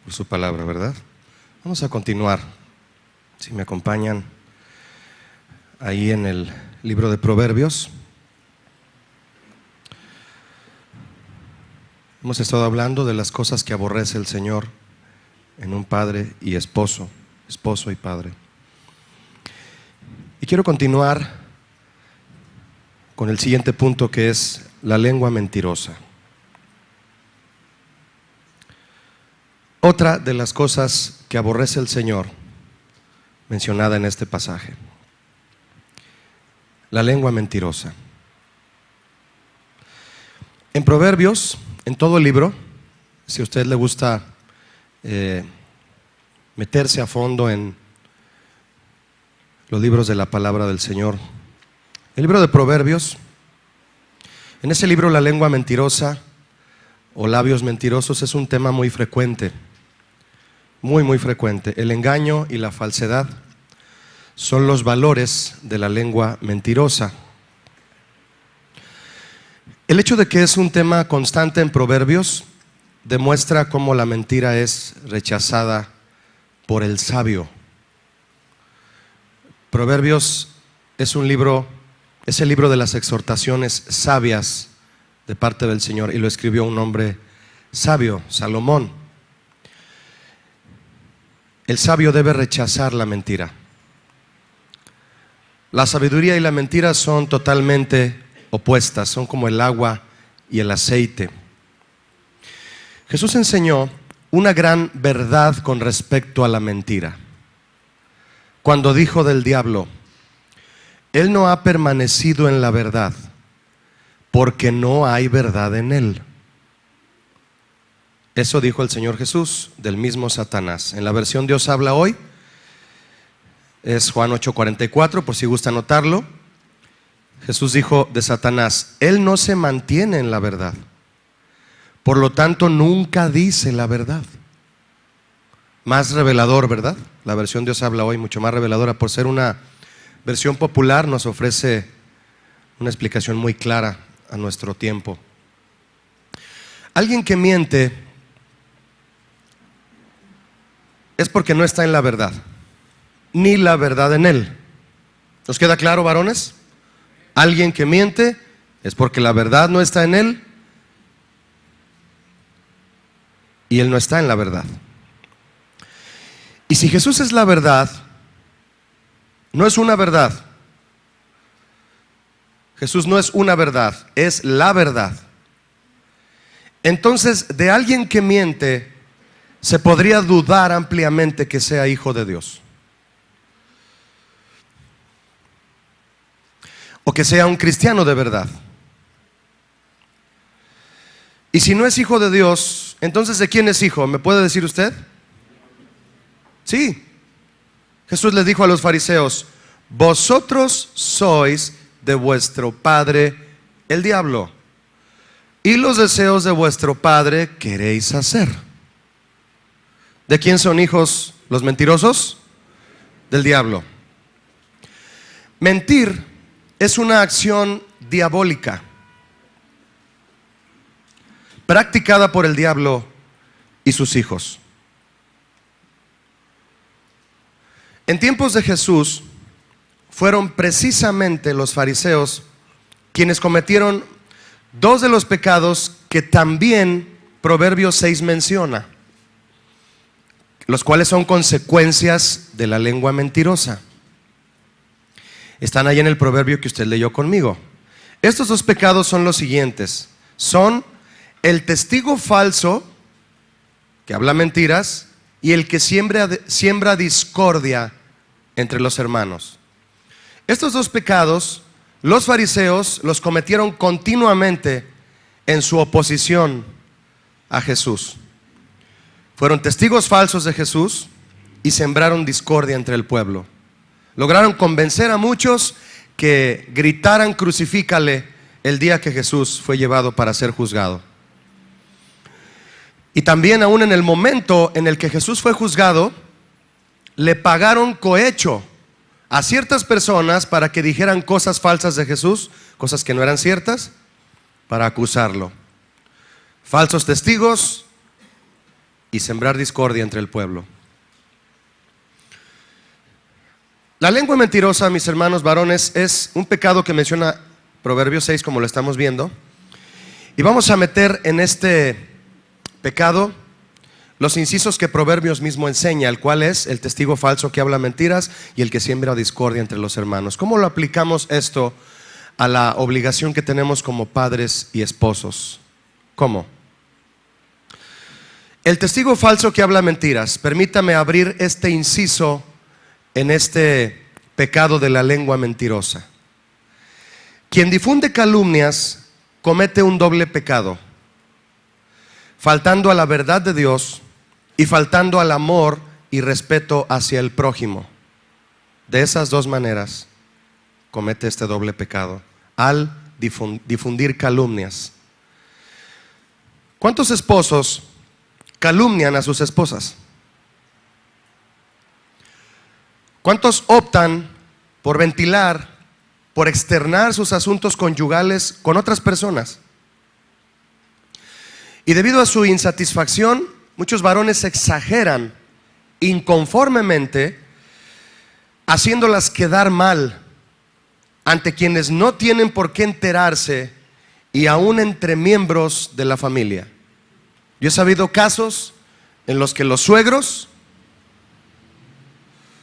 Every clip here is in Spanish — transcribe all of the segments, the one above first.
por su palabra, ¿verdad? Vamos a continuar. Si me acompañan ahí en el libro de Proverbios. Hemos estado hablando de las cosas que aborrece el Señor en un padre y esposo, esposo y padre. Y quiero continuar con el siguiente punto, que es la lengua mentirosa. Otra de las cosas que aborrece el Señor, mencionada en este pasaje, la lengua mentirosa. En Proverbios, en todo el libro, si a usted le gusta meterse a fondo en los libros de la palabra del Señor, el libro de Proverbios, en ese libro la lengua mentirosa o labios mentirosos es un tema muy frecuente, muy frecuente. El engaño y la falsedad son los valores de la lengua mentirosa. El hecho de que es un tema constante en Proverbios demuestra cómo la mentira es rechazada por el sabio. Proverbios es un libro, es el libro de las exhortaciones sabias de parte del Señor, y lo escribió un hombre sabio, Salomón. El sabio debe rechazar la mentira. La sabiduría y la mentira son totalmente opuestas, son como el agua y el aceite. Jesús enseñó una gran verdad con respecto a la mentira, cuando dijo del diablo: él no ha permanecido en la verdad, porque no hay verdad en él. Eso dijo el Señor Jesús del mismo Satanás. En la versión Dios habla hoy es Juan 8:44, por si gusta anotarlo. Jesús dijo de Satanás: él no se mantiene en la verdad, por lo tanto nunca dice la verdad. Más revelador, ¿verdad? La versión Dios habla hoy, mucho más reveladora, por ser una versión popular, nos ofrece una explicación muy clara a nuestro tiempo. Alguien que miente es porque no está en la verdad, ni la verdad en él. ¿Nos queda claro, varones? Alguien que miente es porque la verdad no está en él y él no está en la verdad. Y si Jesús es la verdad, no es una verdad. Jesús no es una verdad, es la verdad. Entonces, de alguien que miente se podría dudar ampliamente que sea hijo de Dios, o que sea un cristiano de verdad. Y si no es hijo de Dios, entonces ¿de quién es hijo? ¿Me puede decir usted? Sí. Jesús les dijo a los fariseos: vosotros sois de vuestro padre el diablo, y los deseos de vuestro padre queréis hacer. ¿De quién son hijos los mentirosos? Del diablo. Mentir es una acción diabólica practicada por el diablo y sus hijos. En tiempos de Jesús fueron precisamente los fariseos quienes cometieron dos de los pecados que también Proverbios 6 menciona, los cuales son consecuencias de la lengua mentirosa. Están ahí en el proverbio que usted leyó conmigo. Estos dos pecados son los siguientes: son el testigo falso, que habla mentiras, y el que siembra discordia entre los hermanos. Estos dos pecados los fariseos los cometieron continuamente en su oposición a Jesús. Fueron testigos falsos de Jesús y sembraron discordia entre el pueblo. Lograron convencer a muchos que gritaran crucifícale el día que Jesús fue llevado para ser juzgado. Y también aún en el momento en el que Jesús fue juzgado, le pagaron cohecho a ciertas personas para que dijeran cosas falsas de Jesús, cosas que no eran ciertas, para acusarlo. Falsos testigos y sembrar discordia entre el pueblo. La lengua mentirosa, mis hermanos varones, es un pecado que menciona Proverbios 6, como lo estamos viendo. Y vamos a meter en este pecado los incisos que Proverbios mismo enseña, el cual es el testigo falso que habla mentiras y el que siembra discordia entre los hermanos. ¿Cómo lo aplicamos esto a la obligación que tenemos como padres y esposos? ¿Cómo? El testigo falso que habla mentiras. Permítame abrir este inciso en este pecado de la lengua mentirosa. Quien difunde calumnias comete un doble pecado, faltando a la verdad de Dios y faltando al amor y respeto hacia el prójimo. De esas dos maneras comete este doble pecado, al difundir calumnias. ¿Cuántos esposos calumnian a sus esposas? ¿Cuántos optan por ventilar, por externar sus asuntos conyugales con otras personas? Y debido a su insatisfacción, muchos varones exageran inconformemente, haciéndolas quedar mal ante quienes no tienen por qué enterarse, y aún entre miembros de la familia. Yo he sabido casos en los que los suegros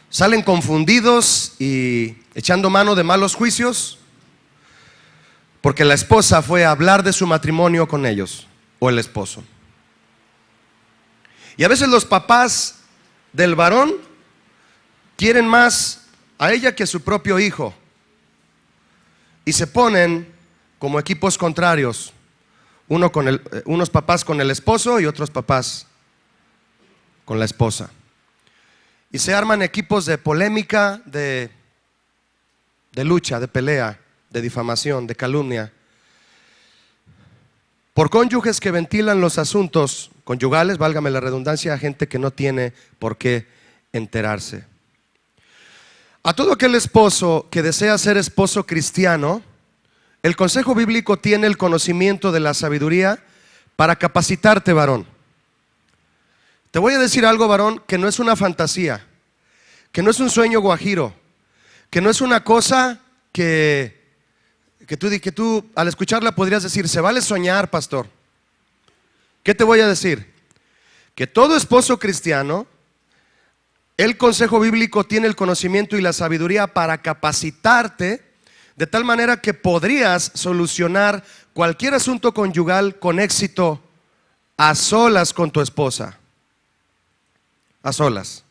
salen confundidos y echando mano de malos juicios porque la esposa fue a hablar de su matrimonio con ellos, o el esposo. Y a veces los papás del varón quieren más a ella que a su propio hijo, y se ponen como equipos contrarios, unos papás con el esposo y otros papás con la esposa. Y se arman equipos de polémica, de lucha, de pelea, de difamación, de calumnia, por cónyuges que ventilan los asuntos conyugales, válgame la redundancia, a gente que no tiene por qué enterarse. A todo aquel esposo que desea ser esposo cristiano, el consejo bíblico tiene el conocimiento de la sabiduría para capacitarte, varón. Te voy a decir algo, varón, que no es una fantasía, que no es un sueño guajiro, que no es una cosa que tú al escucharla podrías decir: se vale soñar, pastor. ¿Qué te voy a decir? Que todo esposo cristiano, el consejo bíblico tiene el conocimiento y la sabiduría para capacitarte de tal manera que podrías solucionar cualquier asunto conyugal con éxito a solas con tu esposa. A solas.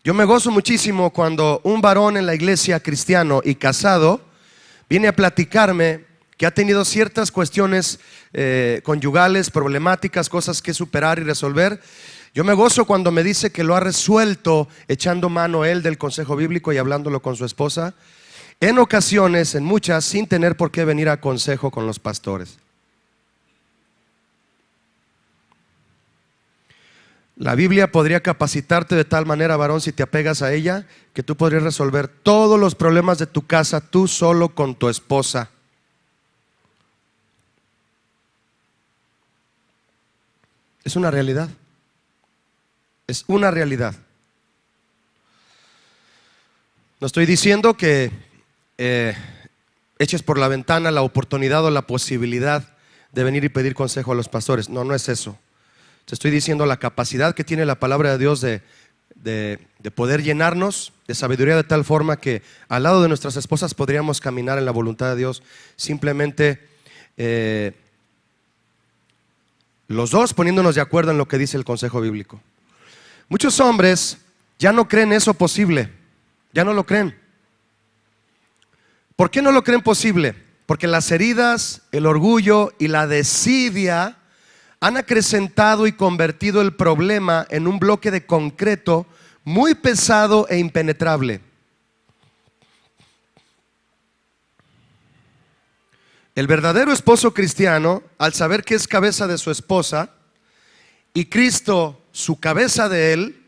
Yo me gozo muchísimo cuando un varón en la iglesia, cristiano y casado, viene a platicarme que ha tenido ciertas cuestiones conyugales, problemáticas, cosas que superar y resolver. Yo me gozo cuando me dice que lo ha resuelto echando mano él del consejo bíblico y hablándolo con su esposa. En ocasiones, en muchas, sin tener por qué venir a consejo con los pastores. La Biblia podría capacitarte de tal manera, varón, si te apegas a ella, que tú podrías resolver todos los problemas de tu casa tú solo con tu esposa. Es una realidad. Es una realidad. No estoy diciendo que eches por la ventana la oportunidad o la posibilidad de venir y pedir consejo a los pastores. No, no es eso. Te estoy diciendo la capacidad que tiene la palabra de Dios de poder llenarnos de sabiduría de tal forma que al lado de nuestras esposas podríamos caminar en la voluntad de Dios, simplemente los dos poniéndonos de acuerdo en lo que dice el consejo bíblico. Muchos hombres ya no creen eso posible, ya no lo creen. ¿Por qué no lo creen posible? Porque las heridas, el orgullo y la desidia han acrecentado y convertido el problema en un bloque de concreto muy pesado e impenetrable. El verdadero esposo cristiano, al saber que es cabeza de su esposa y Cristo su cabeza de él,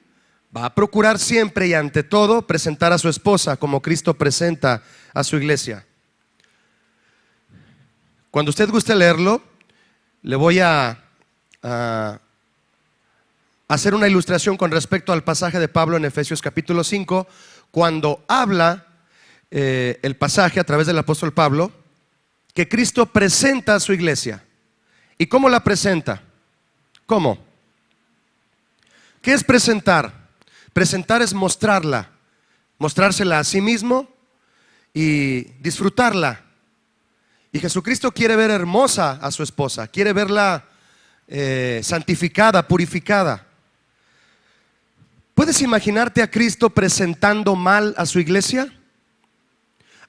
va a procurar siempre y ante todo presentar a su esposa como Cristo presenta a su iglesia. Cuando usted guste leerlo, le voy a hacer una ilustración con respecto al pasaje de Pablo en Efesios capítulo 5, cuando habla el pasaje a través del apóstol Pablo, que Cristo presenta a su iglesia. ¿Y cómo la presenta? ¿Cómo? ¿Qué es presentar? Presentar es mostrarla, mostrársela a sí mismo y disfrutarla. Y Jesucristo quiere ver hermosa a su esposa, quiere verla santificada, purificada. ¿Puedes imaginarte a Cristo presentando mal a su iglesia?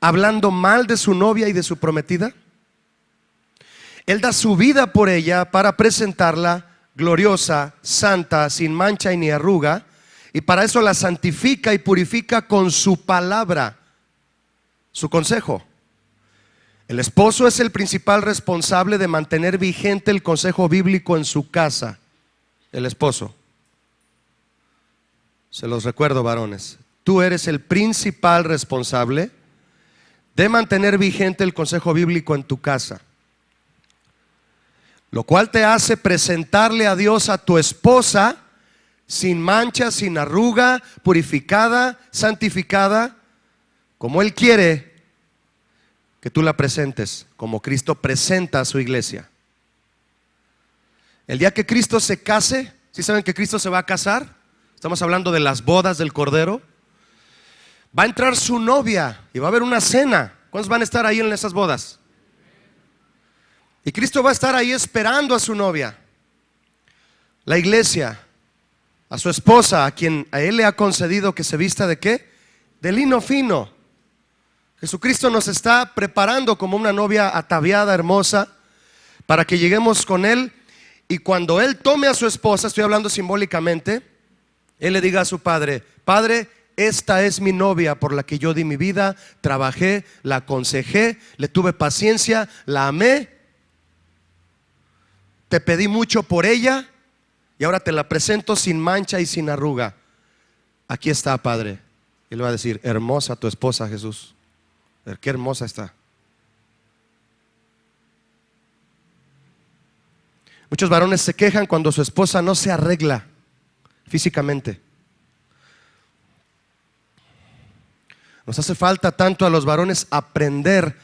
¿Hablando mal de su novia y de su prometida? Él da su vida por ella para presentarla gloriosa, santa, sin mancha y ni arruga, y para eso la santifica y purifica con su palabra, su consejo. El esposo es el principal responsable de mantener vigente el consejo bíblico en su casa. El esposo. Se los recuerdo, varones. Tú eres el principal responsable de mantener vigente el consejo bíblico en tu casa. Lo cual te hace presentarle a Dios a tu esposa sin mancha, sin arruga, purificada, santificada, como Él quiere que tú la presentes, como Cristo presenta a su iglesia. El día que Cristo se case, ¿sí saben que Cristo se va a casar? Estamos hablando de las bodas del Cordero. Va a entrar su novia y va a haber una cena. ¿Cuántos van a estar ahí en esas bodas? Y Cristo va a estar ahí esperando a su novia, la iglesia, a su esposa, a quien a Él le ha concedido que se vista ¿de qué? De lino fino. Jesucristo nos está preparando como una novia ataviada, hermosa, para que lleguemos con Él. Y cuando Él tome a su esposa, estoy hablando simbólicamente, Él le diga a su padre: Padre, esta es mi novia por la que yo di mi vida, trabajé, la aconsejé, le tuve paciencia, la amé, te pedí mucho por ella y ahora te la presento sin mancha y sin arruga. Aquí está, Padre. Y le va a decir: hermosa tu esposa, Jesús. Qué hermosa está. Muchos varones se quejan cuando su esposa no se arregla físicamente. Nos hace falta tanto a los varones aprender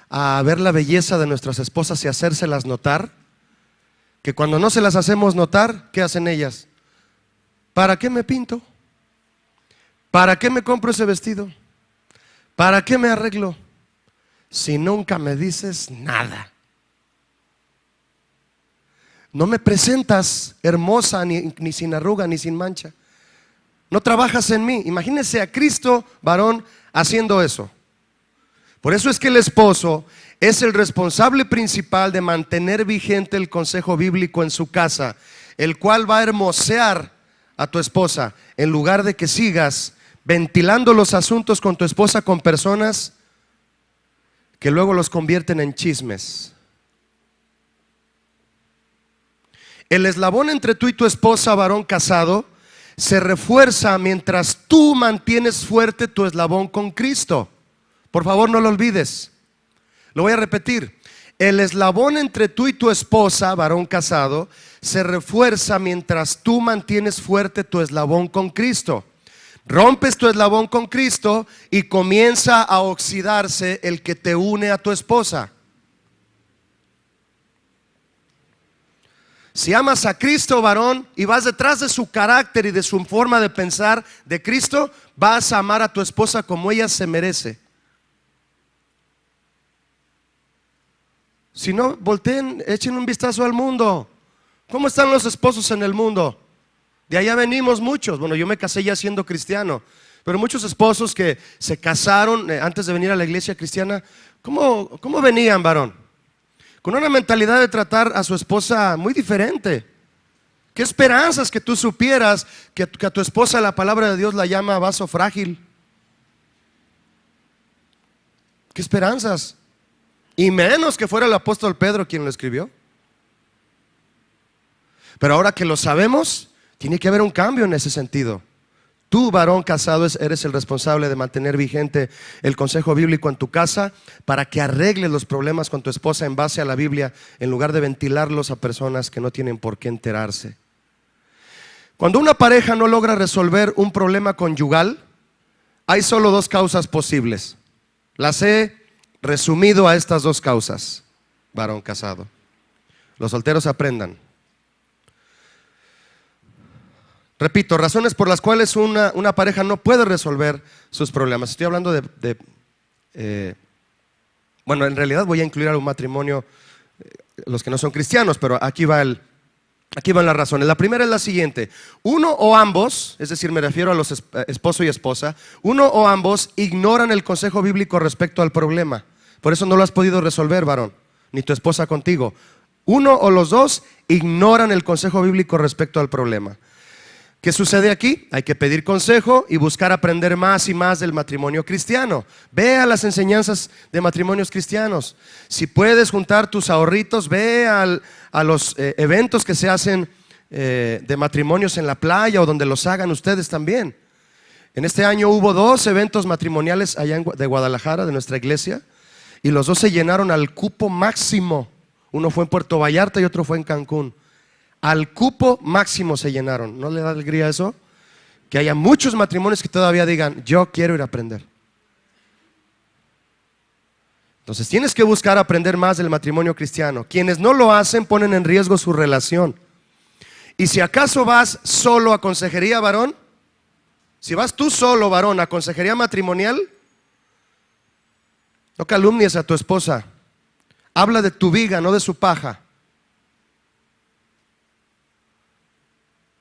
a ver la belleza de nuestras esposas y hacérselas notar, que cuando no se las hacemos notar, ¿qué hacen ellas? ¿Para qué me pinto? ¿Para qué me compro ese vestido? ¿Para qué me arreglo? Si nunca me dices nada. No me presentas hermosa, ni sin arruga, ni sin mancha. No trabajas en mí. Imagínense a Cristo, varón, haciendo eso. Por eso es que el esposo es el responsable principal de mantener vigente el consejo bíblico en su casa, el cual va a hermosear a tu esposa, en lugar de que sigas ventilando los asuntos con tu esposa con personas que luego los convierten en chismes. El eslabón entre tú y tu esposa, varón casado, se refuerza mientras tú mantienes fuerte tu eslabón con Cristo. Por favor, no lo olvides. Lo voy a repetir. El eslabón entre tú y tu esposa, varón casado, se refuerza mientras tú mantienes fuerte tu eslabón con Cristo. Rompes tu eslabón con Cristo y comienza a oxidarse el que te une a tu esposa. Si amas a Cristo, varón, y vas detrás de su carácter y de su forma de pensar de Cristo, vas a amar a tu esposa como ella se merece. Si no, volteen, echen un vistazo al mundo. ¿Cómo están los esposos en el mundo? De allá venimos muchos. Bueno, yo me casé ya siendo cristiano, pero muchos esposos que se casaron antes de venir a la iglesia cristiana, ¿cómo venían, varón? Con una mentalidad de tratar a su esposa muy diferente. ¿Qué esperanzas que tú supieras que a tu esposa la palabra de Dios la llama vaso frágil? ¿Qué esperanzas? Y menos que fuera el apóstol Pedro quien lo escribió. Pero ahora que lo sabemos, tiene que haber un cambio en ese sentido. Tú, varón casado, eres el responsable de mantener vigente el consejo bíblico en tu casa para que arregles los problemas con tu esposa en base a la Biblia, en lugar de ventilarlos a personas que no tienen por qué enterarse. Cuando una pareja no logra resolver un problema conyugal, hay solo dos causas posibles. Las he resumido a estas dos causas, varón casado. Los solteros aprendan. Repito, razones por las cuales una pareja no puede resolver sus problemas. Estoy hablando bueno, en realidad voy a incluir a un matrimonio, los que no son cristianos, pero aquí van las razones. La primera es la siguiente: uno o ambos, es decir, me refiero a los esposo y esposa, uno o ambos ignoran el consejo bíblico respecto al problema. Por eso no lo has podido resolver, varón, ni tu esposa contigo. Uno o los dos ignoran el consejo bíblico respecto al problema. ¿Qué sucede aquí? Hay que pedir consejo y buscar aprender más y más del matrimonio cristiano. Ve a las enseñanzas de matrimonios cristianos. Si puedes juntar tus ahorritos, ve a los eventos que se hacen de matrimonios en la playa o donde los hagan ustedes también. En este año hubo 2 eventos matrimoniales allá de Guadalajara, de nuestra iglesia, y los 2 se llenaron al cupo máximo. Uno fue en Puerto Vallarta y otro fue en Cancún. Al cupo máximo se llenaron. ¿No le da alegría eso? Que haya muchos matrimonios que todavía digan: yo quiero ir a aprender. Entonces tienes que buscar aprender más del matrimonio cristiano. Quienes no lo hacen ponen en riesgo su relación. Y si acaso vas solo a consejería, varón, si vas tú solo, varón, a consejería matrimonial, no calumnies a tu esposa. Habla de tu viga, no de su paja.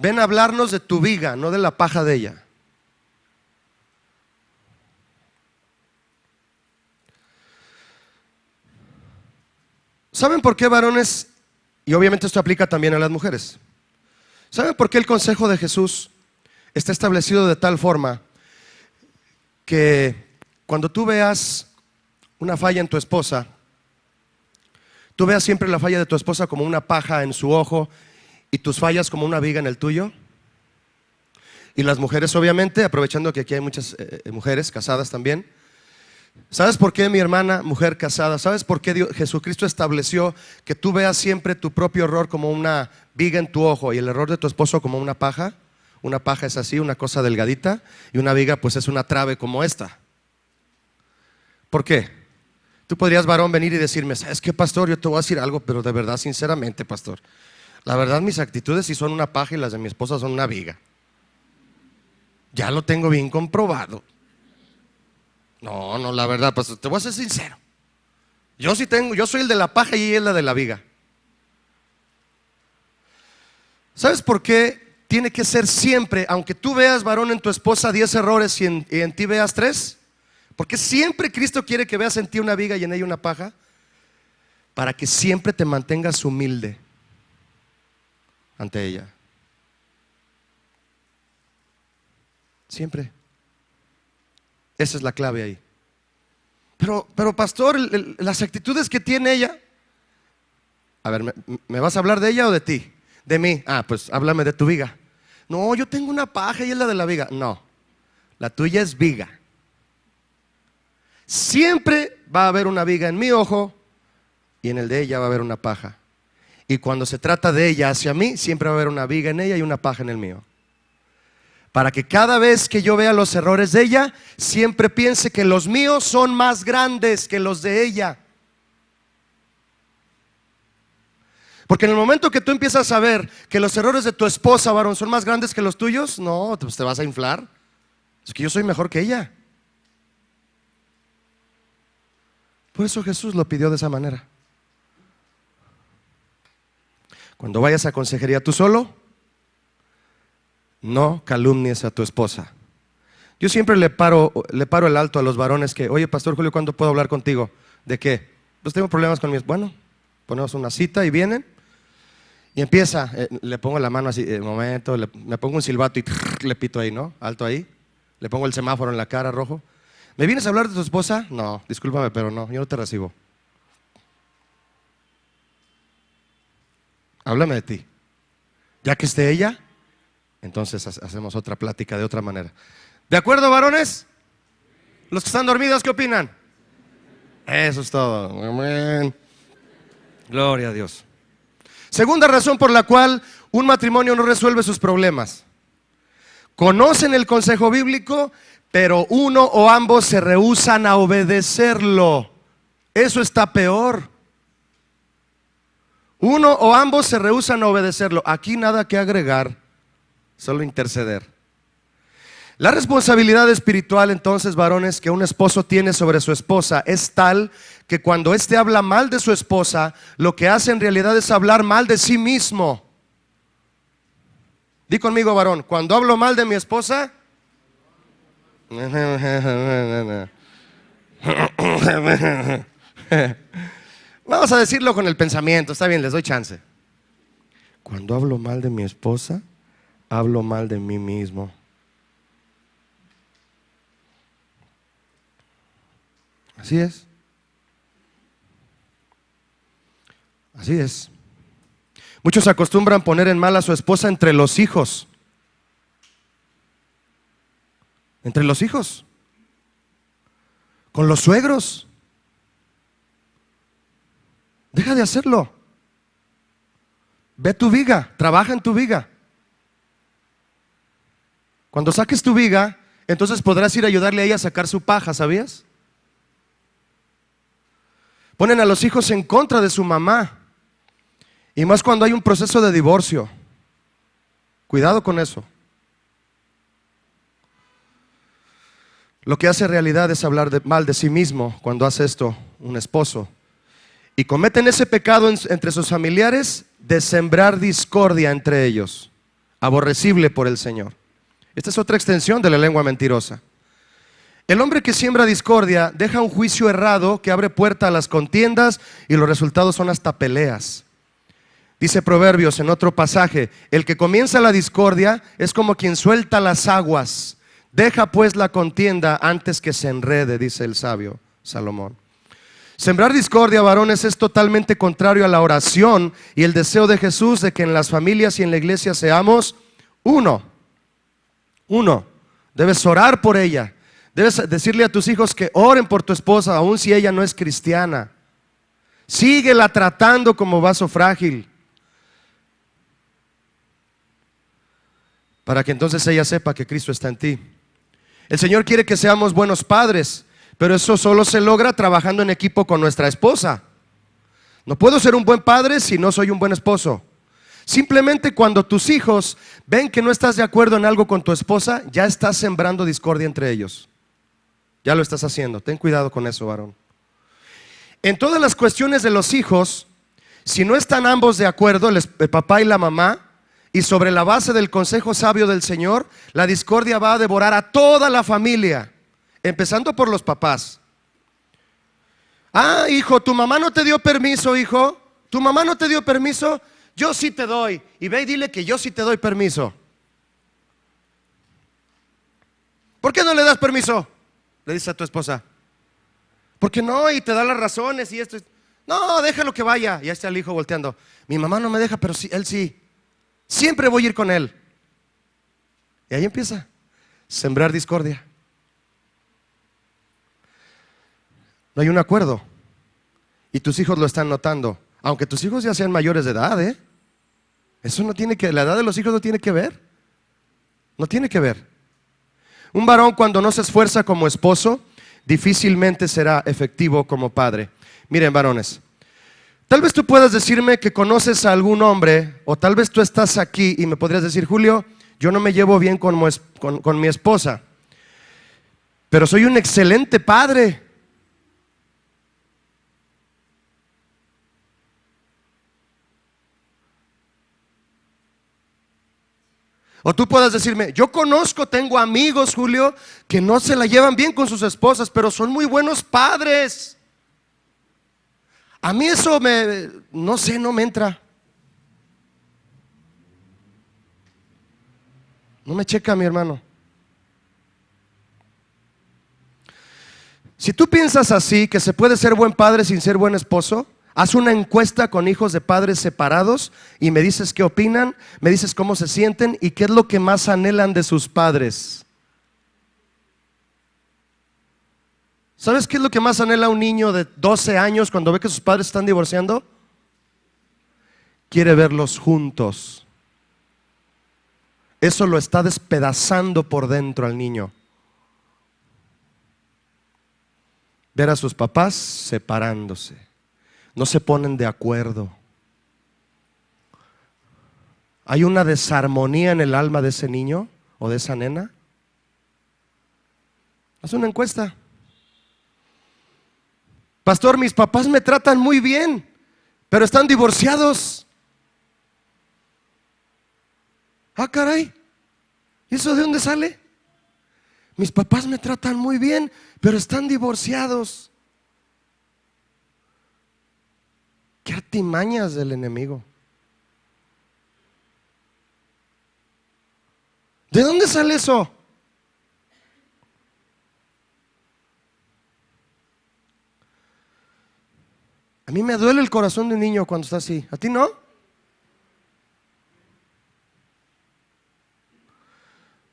Ven a hablarnos de tu viga, no de la paja de ella. ¿Saben por qué, varones? Y obviamente esto aplica también a las mujeres. ¿Saben por qué el consejo de Jesús está establecido de tal forma que cuando tú veas una falla en tu esposa, tú veas siempre la falla de tu esposa como una paja en su ojo y tus fallas como una viga en el tuyo? Y las mujeres, obviamente, aprovechando que aquí hay muchas mujeres casadas también, ¿sabes por qué, mi hermana, mujer casada? ¿Sabes por qué Jesucristo estableció que tú veas siempre tu propio error como una viga en tu ojo y el error de tu esposo como una paja? Una paja es así, una cosa delgadita, y una viga pues es una trave como esta. ¿Por qué? Tú podrías, varón, venir y decirme: ¿sabes qué, pastor? Yo te voy a decir algo, pero de verdad, sinceramente, pastor, la verdad, mis actitudes sí son una paja y las de mi esposa son una viga. Ya lo tengo bien comprobado. No, la verdad, pastor, te voy a ser sincero. Yo soy el de la paja y ella es la de la viga. ¿Sabes por qué tiene que ser siempre, aunque tú veas, varón, en tu esposa 10 errores y en ti veas 3? Porque siempre Cristo quiere que veas en ti una viga y en ella una paja, para que siempre te mantengas humilde ante ella. Siempre. Esa es la clave ahí. Pero pastor, las actitudes que tiene ella. A ver, ¿me vas a hablar de ella o de ti? De mí. Ah, pues háblame de tu viga. No, yo tengo una paja y es la de la viga. No, la tuya es viga. Siempre va a haber una viga en mi ojo y en el de ella va a haber una paja. Y cuando se trata de ella hacia mí, siempre va a haber una viga en ella y una paja en el mío. Para que cada vez que yo vea los errores de ella, siempre piense que los míos son más grandes que los de ella. Porque en el momento que tú empiezas a ver que los errores de tu esposa, varón, son más grandes que los tuyos, no, pues te vas a inflar. Es que yo soy mejor que ella. Por eso Jesús lo pidió de esa manera. Cuando vayas a consejería tú solo, no calumnies a tu esposa. Yo siempre le paro el alto a los varones que: oye, pastor Julio, ¿cuándo puedo hablar contigo? ¿De qué? Pues tengo problemas con mi esposa. Bueno, ponemos una cita y vienen. Y empieza, le pongo la mano así, de momento, me pongo un silbato y le pito ahí, ¿no? Alto ahí. Le pongo el semáforo en la cara, rojo. ¿Me vienes a hablar de tu esposa? No, discúlpame, pero no, yo no te recibo. Háblame de ti. Ya que esté ella, Entonces hacemos otra plática de otra manera. ¿De acuerdo, varones? Los que están dormidos, ¿qué opinan? Eso es todo. Amén. Gloria a Dios. Segunda razón por la cual un matrimonio no resuelve sus problemas. Conocen el consejo bíblico, pero uno o ambos se rehúsan a obedecerlo. Eso está peor. Uno o ambos se rehúsan a obedecerlo. Aquí nada que agregar, solo interceder. La responsabilidad espiritual, entonces, varones, que un esposo tiene sobre su esposa es tal que cuando éste habla mal de su esposa, lo que hace en realidad es hablar mal de sí mismo. Di conmigo, varón, cuando hablo mal de mi esposa, vamos a decirlo con el pensamiento, está bien, les doy chance. Cuando hablo mal de mi esposa, hablo mal de mí mismo. Así es. Así es. Muchos acostumbran poner en mal a su esposa entre los hijos. Entre los hijos. Con los suegros. Deja de hacerlo. Ve tu viga, trabaja en tu viga. Cuando saques tu viga, entonces podrás ir a ayudarle a ella a sacar su paja, ¿sabías? Ponen a los hijos en contra de su mamá. Y más cuando hay un proceso de divorcio. Cuidado con eso. Lo que hace en realidad es hablar mal de sí mismo cuando hace esto un esposo. Y cometen ese pecado entre sus familiares de sembrar discordia entre ellos, aborrecible por el Señor. Esta es otra extensión de la lengua mentirosa. El hombre que siembra discordia deja un juicio errado que abre puerta a las contiendas y los resultados son hasta peleas. Dice Proverbios en otro pasaje, el que comienza la discordia es como quien suelta las aguas. Deja pues la contienda antes que se enrede, dice el sabio Salomón. Sembrar discordia, varones, es totalmente contrario a la oración y el deseo de Jesús de que en las familias y en la iglesia seamos uno. Uno. Debes orar por ella. Debes decirle a tus hijos que oren por tu esposa, aun si ella no es cristiana. Síguela tratando como vaso frágil, para que entonces ella sepa que Cristo está en ti. El Señor quiere que seamos buenos padres, pero eso solo se logra trabajando en equipo con nuestra esposa. No puedo ser un buen padre si no soy un buen esposo. Simplemente cuando tus hijos ven que no estás de acuerdo en algo con tu esposa, ya estás sembrando discordia entre ellos. Ya lo estás haciendo. Ten cuidado con eso, varón. En todas las cuestiones de los hijos, si no están ambos de acuerdo, el papá y la mamá, y sobre la base del consejo sabio del Señor, la discordia va a devorar a toda la familia, empezando por los papás. Ah, hijo, tu mamá no te dio permiso, hijo. Tu mamá no te dio permiso. Yo sí te doy. Y ve y dile que yo sí te doy permiso. ¿Por qué no le das permiso? Le dice a tu esposa. Porque no, y te da las razones y esto. No, déjalo que vaya. Y ahí está el hijo volteando. Mi mamá no me deja, pero sí, él sí. Siempre voy a ir con él. Y ahí empieza. Sembrar discordia. No hay un acuerdo. Y tus hijos lo están notando. Aunque tus hijos ya sean mayores de edad, Eso no tiene que, la edad de los hijos no tiene que ver. No tiene que ver. Un varón cuando no se esfuerza como esposo, difícilmente será efectivo como padre. Miren, varones, tal vez tú puedas decirme que conoces a algún hombre, o tal vez tú estás aquí y me podrías decir, Julio, yo no me llevo bien con mi esposa, pero soy un excelente padre. O tú puedas decirme, yo conozco, tengo amigos, Julio, que no se la llevan bien con sus esposas, pero son muy buenos padres. A mí eso no sé, no me entra. No me checa, mi hermano. Si tú piensas así, que se puede ser buen padre sin ser buen esposo, Haz una encuesta con hijos de padres separados y me dices qué opinan, me dices cómo se sienten y qué es lo que más anhelan de sus padres. ¿Sabes qué es lo que más anhela un niño de 12 años cuando ve que sus padres están divorciando? Quiere verlos juntos. Eso lo está despedazando por dentro al niño. Ver a sus papás separándose. No se ponen de acuerdo. ¿Hay una desarmonía en el alma de ese niño o de esa nena? Haz una encuesta. Pastor, mis papás me tratan muy bien, pero están divorciados. Ah, caray, ¿y eso de dónde sale? Mis papás me tratan muy bien, pero están divorciados. Qué artimañas del enemigo. ¿De dónde sale eso? A mí me duele el corazón de un niño cuando está así. ¿A ti no?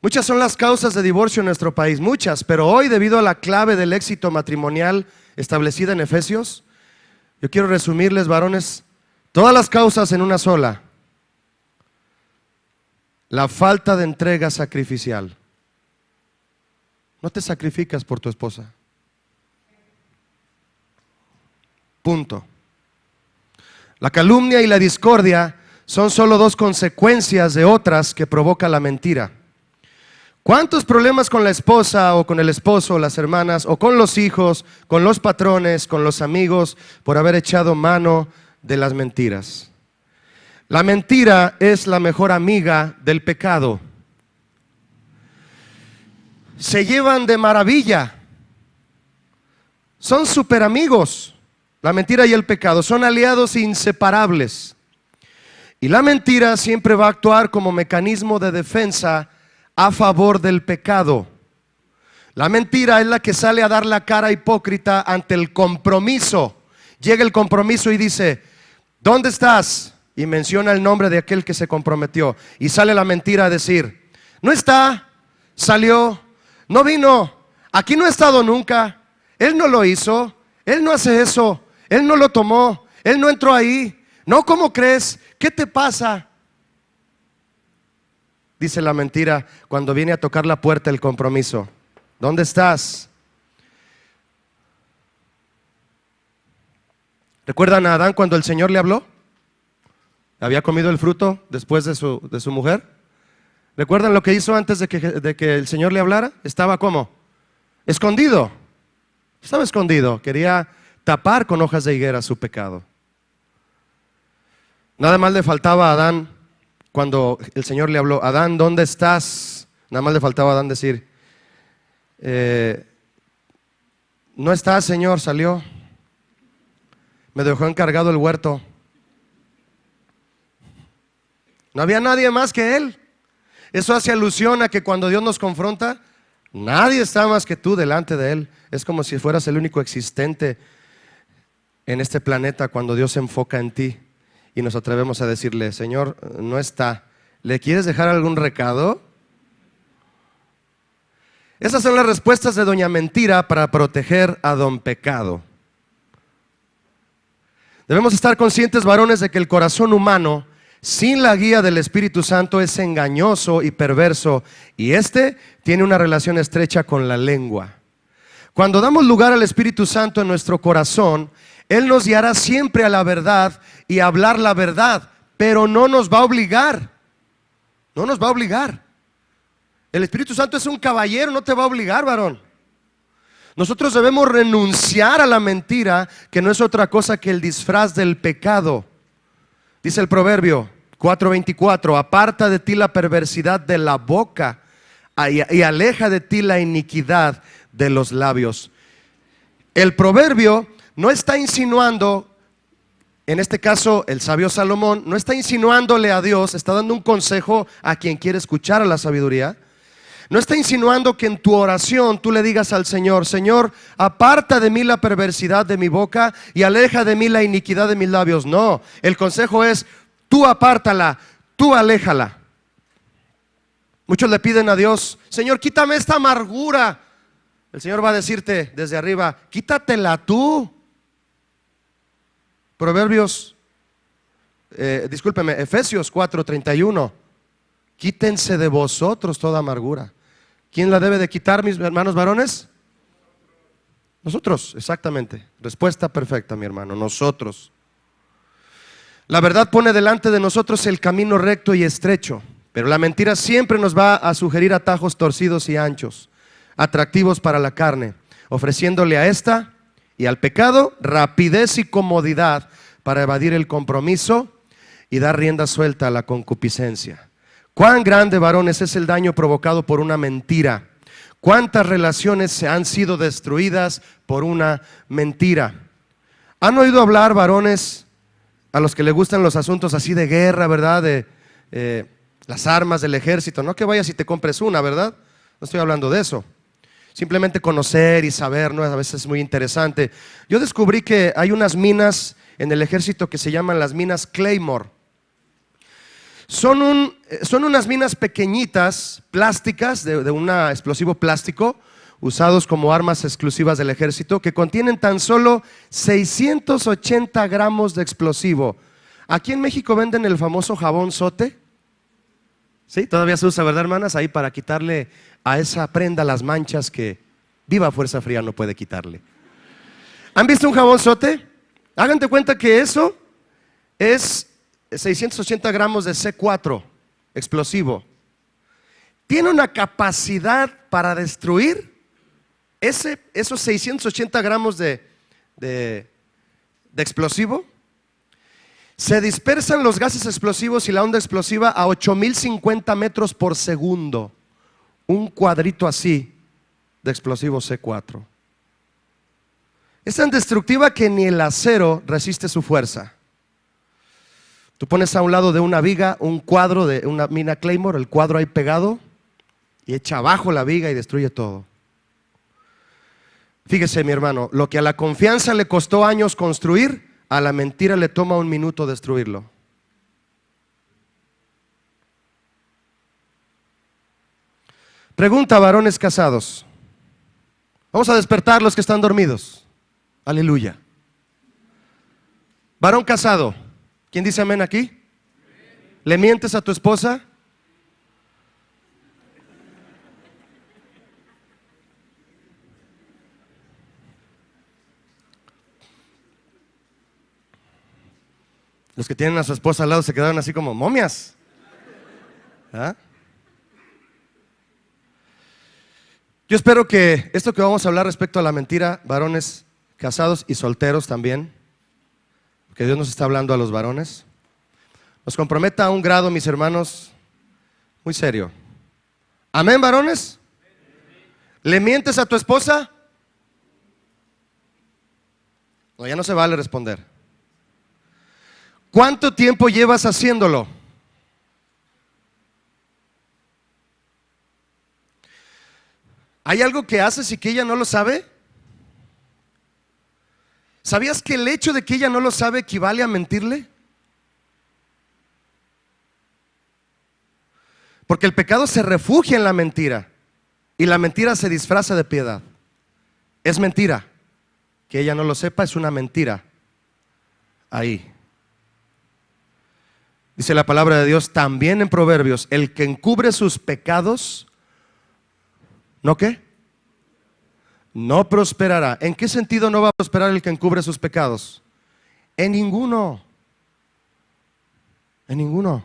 Muchas son las causas de divorcio en nuestro país, muchas, pero hoy, debido a la clave del éxito matrimonial establecida en Efesios, yo quiero resumirles, varones, todas las causas en una sola. La falta de entrega sacrificial. No te sacrificas por tu esposa. Punto. La calumnia y la discordia son solo dos consecuencias de otras que provoca la mentira. ¿Cuántos problemas con la esposa o con el esposo, las hermanas, o con los hijos, con los patrones, con los amigos, por haber echado mano de las mentiras? La mentira es la mejor amiga del pecado. Se llevan de maravilla. Son súper amigos. La mentira y el pecado son aliados inseparables. Y la mentira siempre va a actuar como mecanismo de defensa a favor del pecado. La mentira es la que sale a dar la cara hipócrita ante el compromiso. Llega el compromiso y dice: ¿dónde estás? Y menciona el nombre de aquel que se comprometió. Y sale la mentira a decir: no está, salió, no vino, aquí no ha estado nunca, él no lo hizo, él no hace eso, él no lo tomó, él no entró ahí. No, ¿cómo crees? ¿Qué te pasa? Dice la mentira cuando viene a tocar la puerta el compromiso: ¿dónde estás? ¿Recuerdan a Adán cuando el Señor le habló? ¿Había comido el fruto después de su mujer? ¿Recuerdan lo que hizo antes de que el Señor le hablara? Estaba ¿cómo? Escondido. Estaba escondido. Quería tapar con hojas de higuera su pecado. Nada más le faltaba a Adán, cuando el Señor le habló: Adán, ¿dónde estás? Nada más le faltaba a Adán decir: no está, Señor, salió. Me dejó encargado el huerto. No había nadie más que él. Eso hace alusión a que cuando Dios nos confronta, nadie está más que tú delante de él. Es como si fueras el único existente en este planeta cuando Dios se enfoca en ti. Y nos atrevemos a decirle: Señor, no está. ¿Le quieres dejar algún recado? Esas son las respuestas de doña Mentira para proteger a don Pecado. Debemos estar conscientes, varones, de que el corazón humano, sin la guía del Espíritu Santo, es engañoso y perverso. Y este tiene una relación estrecha con la lengua. Cuando damos lugar al Espíritu Santo en nuestro corazón, Él nos guiará siempre a la verdad y a hablar la verdad, pero no nos va a obligar. No nos va a obligar. El Espíritu Santo es un caballero, no te va a obligar, varón. Nosotros debemos renunciar a la mentira, que no es otra cosa que el disfraz del pecado. Dice el Proverbio 4:24: aparta de ti la perversidad de la boca y aleja de ti la iniquidad de los labios. El proverbio no está insinuando, en este caso el sabio Salomón, no está insinuándole a Dios, está dando un consejo a quien quiere escuchar a la sabiduría. No está insinuando que en tu oración tú le digas al Señor: Señor, aparta de mí la perversidad de mi boca y aleja de mí la iniquidad de mis labios. No, el consejo es: tú apártala, tú aléjala. Muchos le piden a Dios: Señor, quítame esta amargura. El Señor va a decirte desde arriba: quítatela tú. Efesios 4:31. Quítense de vosotros toda amargura. ¿Quién la debe de quitar, mis hermanos varones? Nosotros, exactamente. Respuesta perfecta, mi hermano, nosotros. La verdad pone delante de nosotros el camino recto y estrecho, pero la mentira siempre nos va a sugerir atajos torcidos y anchos, atractivos para la carne, ofreciéndole a esta y al pecado rapidez y comodidad para evadir el compromiso y dar rienda suelta a la concupiscencia. Cuán grande, varones, es el daño provocado por una mentira. Cuántas relaciones se han sido destruidas por una mentira. ¿Han oído hablar, varones, a los que les gustan los asuntos así de guerra, verdad? De las armas del ejército. No que vayas y te compres una, ¿verdad? No estoy hablando de eso. Simplemente conocer y saber, ¿no? A veces es muy interesante. Yo descubrí que hay unas minas en el ejército que se llaman las minas Claymore. Son unas minas pequeñitas, plásticas, de un explosivo plástico, usados como armas exclusivas del ejército, que contienen tan solo 680 gramos de explosivo. Aquí en México venden el famoso jabón Sote. Sí, todavía se usa, ¿verdad, hermanas? Ahí para quitarle a esa prenda las manchas que viva Fuerza Fría no puede quitarle. ¿Han visto un jabón Sote? Hagan de cuenta que eso es 680 gramos de C4 explosivo. Tiene una capacidad para destruir esos 680 gramos de explosivo. Se dispersan los gases explosivos y la onda explosiva a 8050 metros por segundo. Un cuadrito así de explosivo C4. Es tan destructiva que ni el acero resiste su fuerza. Tú pones a un lado de una viga un cuadro de una mina Claymore, el cuadro ahí pegado, y echa abajo la viga y destruye todo. Fíjese, mi hermano, lo que a la confianza le costó años construir, a la mentira le toma un minuto destruirlo. Pregunta, varones casados. Vamos a despertar los que están dormidos. Aleluya. Varón casado, ¿quién dice amén aquí? ¿Le mientes a tu esposa? Los que tienen a su esposa al lado se quedaron así como momias. ¿Ah? Yo espero que esto que vamos a hablar respecto a la mentira, varones casados y solteros también, que Dios nos está hablando a los varones, nos comprometa a un grado, mis hermanos, muy serio. ¿Amén, varones? ¿Le mientes a tu esposa? No, ya no se vale responder. ¿Cuánto tiempo llevas haciéndolo? ¿Hay algo que haces y que ella no lo sabe? ¿Sabías que el hecho de que ella no lo sabe equivale a mentirle? Porque el pecado se refugia en la mentira y la mentira se disfraza de piedad. Es mentira. Que ella no lo sepa es una mentira. Ahí. Dice la palabra de Dios también en Proverbios: el que encubre sus pecados, ¿no qué? No prosperará. ¿En qué sentido no va a prosperar el que encubre sus pecados? En ninguno. En ninguno.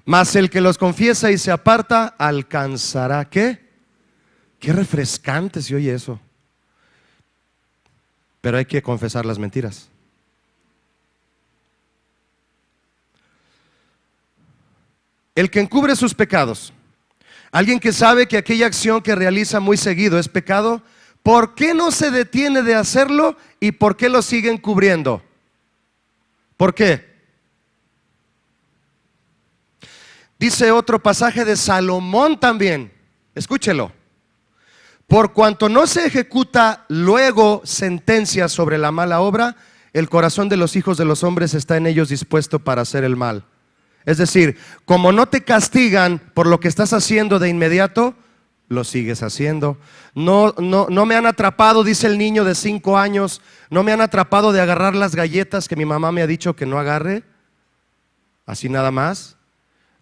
Mas el que los confiesa y se aparta alcanzará, ¿qué? Qué refrescante se oye eso. Pero hay que confesar las mentiras. El que encubre sus pecados, alguien que sabe que aquella acción que realiza muy seguido es pecado, ¿por qué no se detiene de hacerlo y por qué lo sigue encubriendo? ¿Por qué? Dice otro pasaje de Salomón también, Escúchelo. Por cuanto no se ejecuta luego sentencia sobre la mala obra, el corazón de los hijos de los hombres está en ellos dispuesto para hacer el mal. Es decir, como no te castigan por lo que estás haciendo de inmediato, lo sigues haciendo. No me han atrapado, dice el niño de 5 años, no me han atrapado de agarrar las galletas que mi mamá me ha dicho que no agarre, así nada más.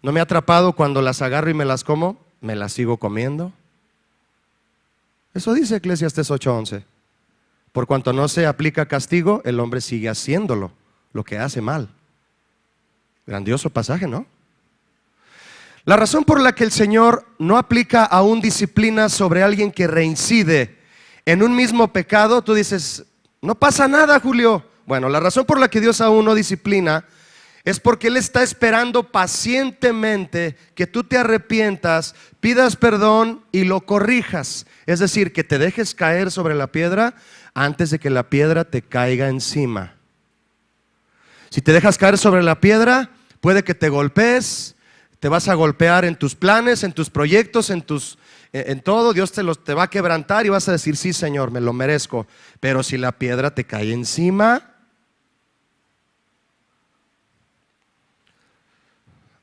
No me ha atrapado cuando las agarro y me las como, me las sigo comiendo. Eso dice Eclesiastés 8:11. Por cuanto no se aplica castigo, el hombre sigue haciéndolo, lo que hace mal. Grandioso pasaje, ¿no? La razón por la que el Señor no aplica aún disciplina sobre alguien que reincide en un mismo pecado, tú dices, no pasa nada, Julio. Bueno, la razón por la que Dios aún no disciplina es porque Él está esperando pacientemente que tú te arrepientas, pidas perdón y lo corrijas. Es decir, que te dejes caer sobre la piedra antes de que la piedra te caiga encima. Si te dejas caer sobre la piedra, puede que te golpees, te vas a golpear en tus planes, en tus proyectos, en todo. Dios te va a quebrantar y vas a decir, sí, Señor, me lo merezco. Pero si la piedra te cae encima,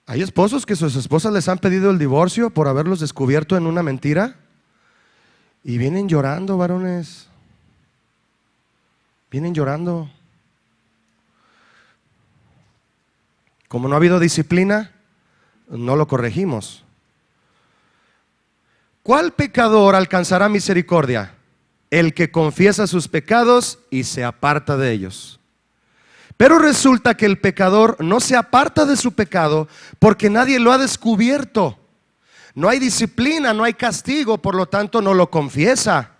hay esposos que sus esposas les han pedido el divorcio por haberlos descubierto en una mentira y vienen llorando, varones. Vienen llorando. Como no ha habido disciplina, no lo corregimos. ¿Cuál pecador alcanzará misericordia? El que confiesa sus pecados y se aparta de ellos. Pero resulta que el pecador no se aparta de su pecado porque nadie lo ha descubierto. No hay disciplina, no hay castigo, por lo tanto no lo confiesa.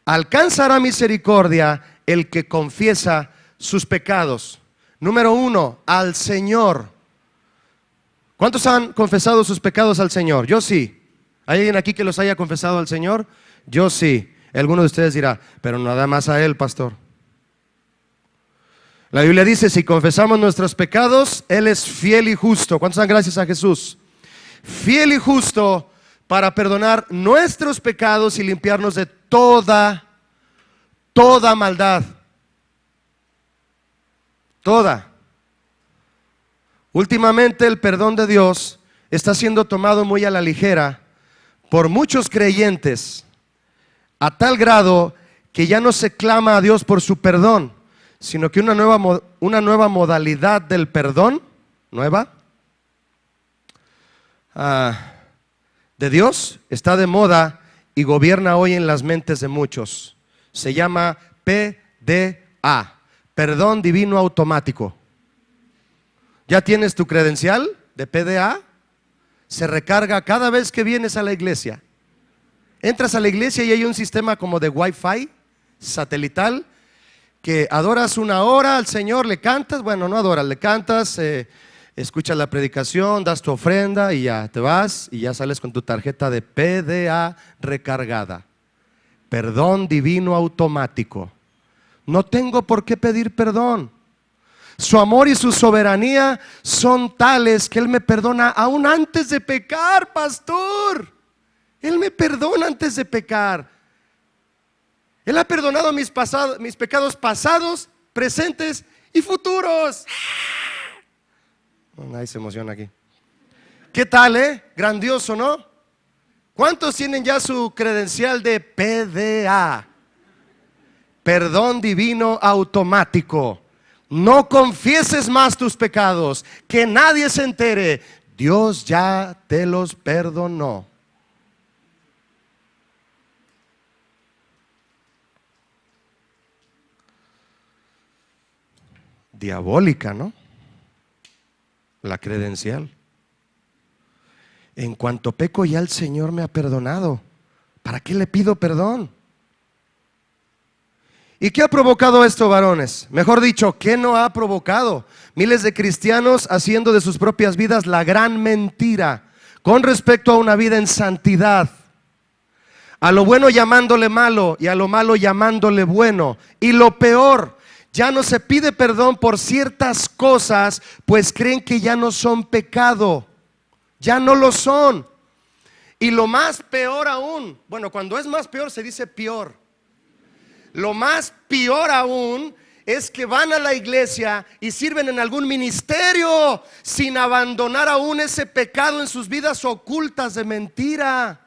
Alcanzará misericordia el que confiesa sus pecados. Número 1, al Señor. ¿Cuántos han confesado sus pecados al Señor? Yo sí. ¿Hay alguien aquí que los haya confesado al Señor? Yo sí. Alguno de ustedes dirá, pero nada más a Él, pastor. La Biblia dice, si confesamos nuestros pecados, Él es fiel y justo. ¿Cuántos dan gracias a Jesús? Fiel y justo para perdonar nuestros pecados y limpiarnos de toda maldad. Toda. Últimamente el perdón de Dios está siendo tomado muy a la ligera por muchos creyentes, a tal grado que ya no se clama a Dios por su perdón, sino que una nueva modalidad del perdón, de Dios, está de moda y gobierna hoy en las mentes de muchos. Se llama PDA, perdón divino automático. ¿Ya tienes tu credencial de PDA? Se recarga cada vez que vienes a la iglesia. Entras a la iglesia y hay un sistema como de Wi-Fi satelital que adoras 1 hora al Señor, le cantas, bueno, no adoras, le cantas, escuchas la predicación, das tu ofrenda y ya te vas y ya sales con tu tarjeta de PDA recargada. Perdón divino automático. No tengo por qué pedir perdón. Su amor y su soberanía son tales que Él me perdona aún antes de pecar, pastor. Él me perdona antes de pecar. Él ha perdonado mis pecados pasados, presentes y futuros. Nadie se emociona aquí. ¿Qué tal, Grandioso, ¿no? ¿Cuántos tienen ya su credencial de PDA? Perdón divino automático. No confieses más tus pecados, que nadie se entere. Dios ya te los perdonó. Diabólica, ¿no? La credencial. En cuanto peco ya el Señor me ha perdonado. ¿Para qué le pido perdón? ¿Y qué ha provocado esto, varones? Mejor dicho, ¿qué no ha provocado? Miles de cristianos haciendo de sus propias vidas la gran mentira con respecto a una vida en santidad. A lo bueno llamándole malo y a lo malo llamándole bueno. Y lo peor, ya no se pide perdón por ciertas cosas, pues creen que ya no son pecado. Ya no lo son. Y lo más peor aún, bueno, cuando es más peor se dice peor. Lo más peor aún es que van a la iglesia y sirven en algún ministerio sin abandonar aún ese pecado en sus vidas ocultas de mentira.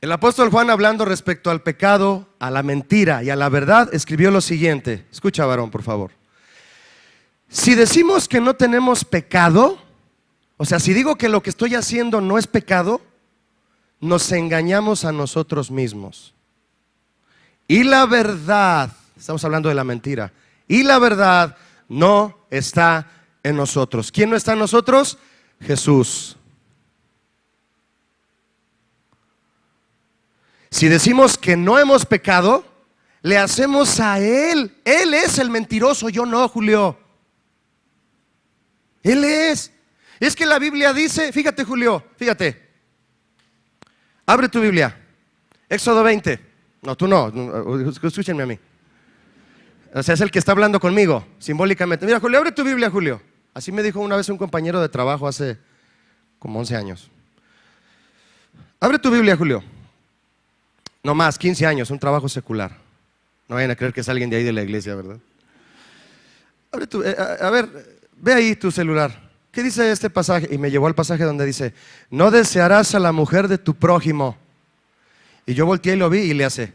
El apóstol Juan, hablando respecto al pecado, a la mentira y a la verdad, escribió lo siguiente. Escucha, varón, por favor. Si decimos que no tenemos pecado, o sea, si digo que lo que estoy haciendo no es pecado, nos engañamos a nosotros mismos. Y la verdad, estamos hablando de la mentira, y la verdad no está en nosotros. ¿Quién no está en nosotros? Jesús. Si decimos que no hemos pecado, le hacemos a Él. Él es el mentiroso, yo no, Julio. Él es. Es que la Biblia dice, fíjate, Julio, fíjate. Abre tu Biblia. Éxodo 20. No, tú no, escúchenme a mí. O sea, es el que está hablando conmigo, simbólicamente. Mira, Julio, abre tu Biblia, Julio. Así me dijo una vez un compañero de trabajo hace como 11 años. Abre tu Biblia, Julio. No más, 15 años, un trabajo secular. No vayan a creer que es alguien de ahí de la iglesia, ¿verdad? Abre tu, a ver, ve ahí tu celular. ¿Qué dice este pasaje? Y me llevó al pasaje donde dice: no desearás a la mujer de tu prójimo. Y yo volteé y lo vi y le hace.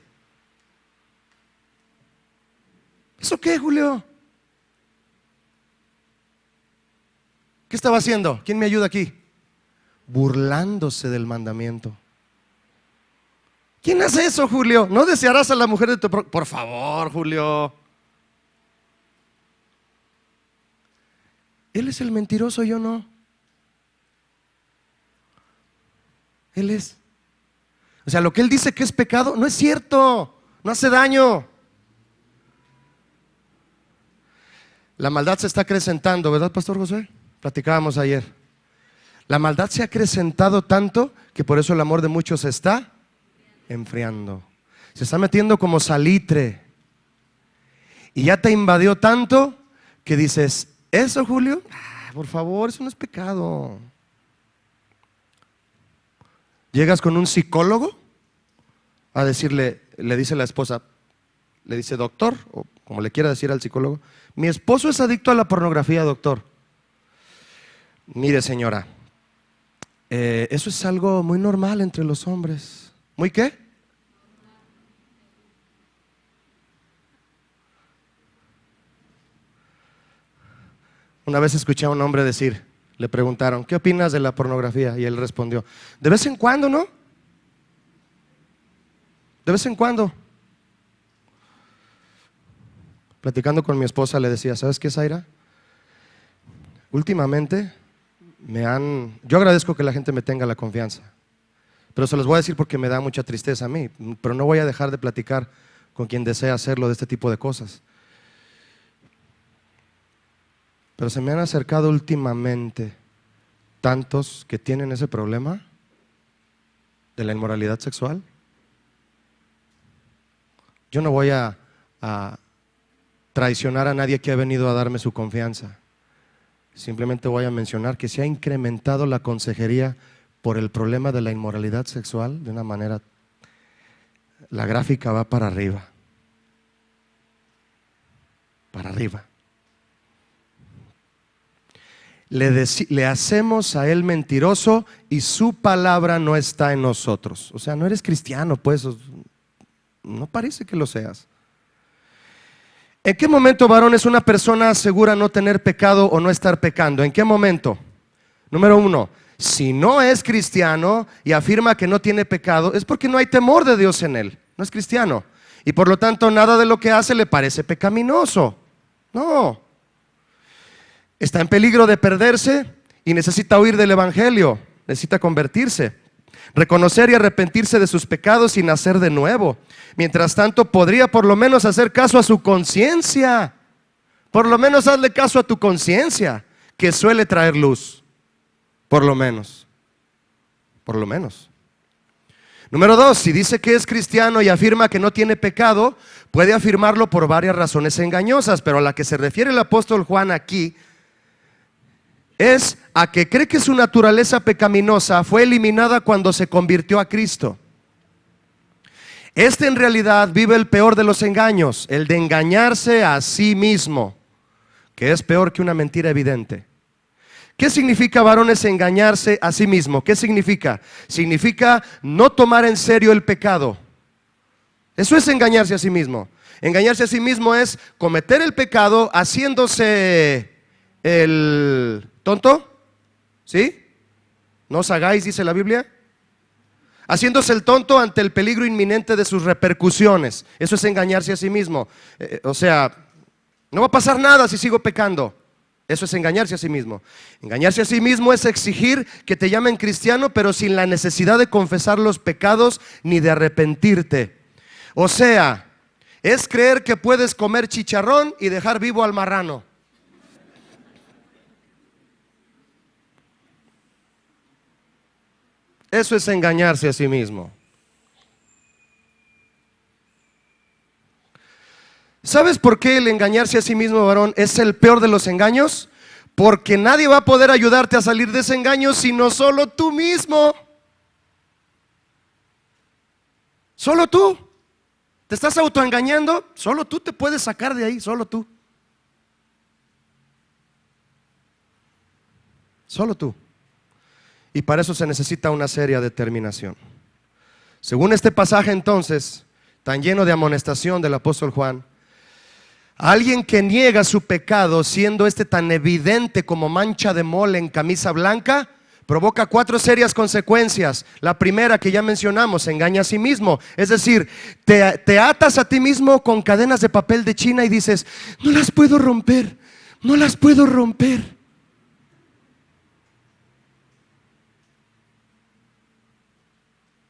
¿Eso qué, Julio? ¿Qué estaba haciendo? ¿Quién me ayuda aquí? Burlándose del mandamiento. ¿Quién hace eso, Julio? No desearás a la mujer de tu prójimo. Por favor, Julio. Él es el mentiroso, yo no. Él es. O sea, lo que él dice que es pecado no es cierto, no hace daño. La maldad se está acrecentando, ¿verdad, Pastor José? Platicábamos ayer. La maldad se ha acrecentado tanto que por eso el amor de muchos se está enfriando. Se está metiendo como salitre. Y ya te invadió tanto que dices: ¿eso, Julio? Por favor, eso no es pecado. Llegas con un psicólogo a decirle, le dice la esposa, le dice: doctor, o como le quiera decir al psicólogo, mi esposo es adicto a la pornografía, doctor. Mire, señora, eso es algo muy normal entre los hombres. ¿Muy qué? Una vez escuché a un hombre decir, le preguntaron: ¿qué opinas de la pornografía? Y él respondió: de vez en cuando, ¿no? De vez en cuando. Platicando con mi esposa le decía: ¿sabes qué, Zaira? Últimamente yo agradezco que la gente me tenga la confianza, pero se los voy a decir porque me da mucha tristeza a mí, pero no voy a dejar de platicar con quien desea hacerlo de este tipo de cosas. Pero se me han acercado últimamente tantos que tienen ese problema de la inmoralidad sexual. Yo no voy a traicionar a nadie que ha venido a darme su confianza. Simplemente voy a mencionar que se ha incrementado la consejería por el problema de la inmoralidad sexual de una manera, la gráfica va para arriba. Para arriba. Le hacemos a él mentiroso y su palabra no está en nosotros. O sea, no eres cristiano, pues, no parece que lo seas. ¿En qué momento, varón, es una persona asegura no tener pecado o no estar pecando? ¿En qué momento? Número 1, si no es cristiano y afirma que no tiene pecado, es porque no hay temor de Dios en él. No es cristiano. Y por lo tanto, nada de lo que hace le parece pecaminoso. No. Está en peligro de perderse y necesita huir del evangelio. Necesita convertirse, reconocer y arrepentirse de sus pecados y nacer de nuevo. Mientras tanto, podría por lo menos hacer caso a su conciencia. Por lo menos hazle caso a tu conciencia, que suele traer luz. Por lo menos. Por lo menos. Número 2, si dice que es cristiano y afirma que no tiene pecado, puede afirmarlo por varias razones engañosas, pero a la que se refiere el apóstol Juan aquí es a que cree que su naturaleza pecaminosa fue eliminada cuando se convirtió a Cristo. Este en realidad vive el peor de los engaños, el de engañarse a sí mismo, que es peor que una mentira evidente. ¿Qué significa, varones, engañarse a sí mismo? ¿Qué significa? Significa no tomar en serio el pecado. Eso es engañarse a sí mismo. Engañarse a sí mismo es cometer el pecado haciéndose el tonto. ¿Sí? No os hagáis, dice la Biblia. Haciéndose el tonto ante el peligro inminente de sus repercusiones. Eso es engañarse a sí mismo. O sea, no va a pasar nada si sigo pecando. Eso es engañarse a sí mismo. Engañarse a sí mismo es exigir que te llamen cristiano, pero sin la necesidad de confesar los pecados ni de arrepentirte. O sea, es creer que puedes comer chicharrón y dejar vivo al marrano. Eso es engañarse a sí mismo. ¿Sabes por qué el engañarse a sí mismo, varón, es el peor de los engaños? Porque nadie va a poder ayudarte a salir de ese engaño sino solo tú mismo. Solo tú. ¿Te estás autoengañando? Solo tú te puedes sacar de ahí, solo tú. Solo tú. Y para eso se necesita una seria determinación. Según este pasaje entonces, tan lleno de amonestación del apóstol Juan, alguien que niega su pecado, siendo este tan evidente como mancha de mole en camisa blanca, provoca 4 serias consecuencias. La primera, que ya mencionamos, se engaña a sí mismo. Es decir, te atas a ti mismo con cadenas de papel de China y dices, no las puedo romper, no las puedo romper.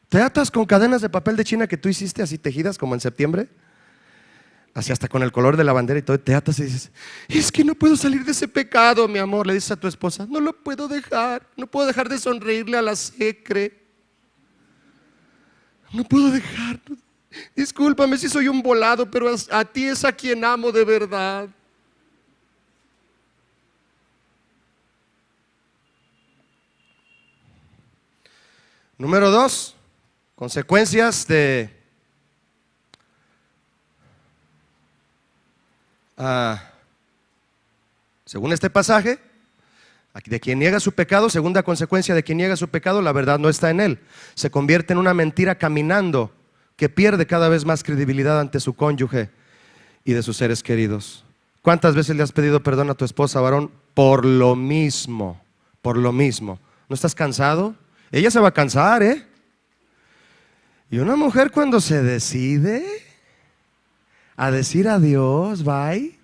Te atas con cadenas de papel de China que tú hiciste así tejidas como en septiembre, así hasta con el color de la bandera y todo. Te atas y dices, es que no puedo salir de ese pecado, mi amor. Le dices a tu esposa, no lo puedo dejar, no puedo dejar de sonreírle a la secre. No puedo dejar. Discúlpame si soy un volado, pero a ti es a quien amo de verdad. Número 2, consecuencias según este pasaje, de quien niega su pecado. Segunda consecuencia de quien niega su pecado, la verdad no está en él. Se convierte en una mentira caminando que pierde cada vez más credibilidad ante su cónyuge y de sus seres queridos. ¿Cuántas veces le has pedido perdón a tu esposa, varón? Por lo mismo, por lo mismo. ¿No estás cansado? Ella se va a cansar, ¿eh? Y una mujer cuando se decide a decir adiós, bye,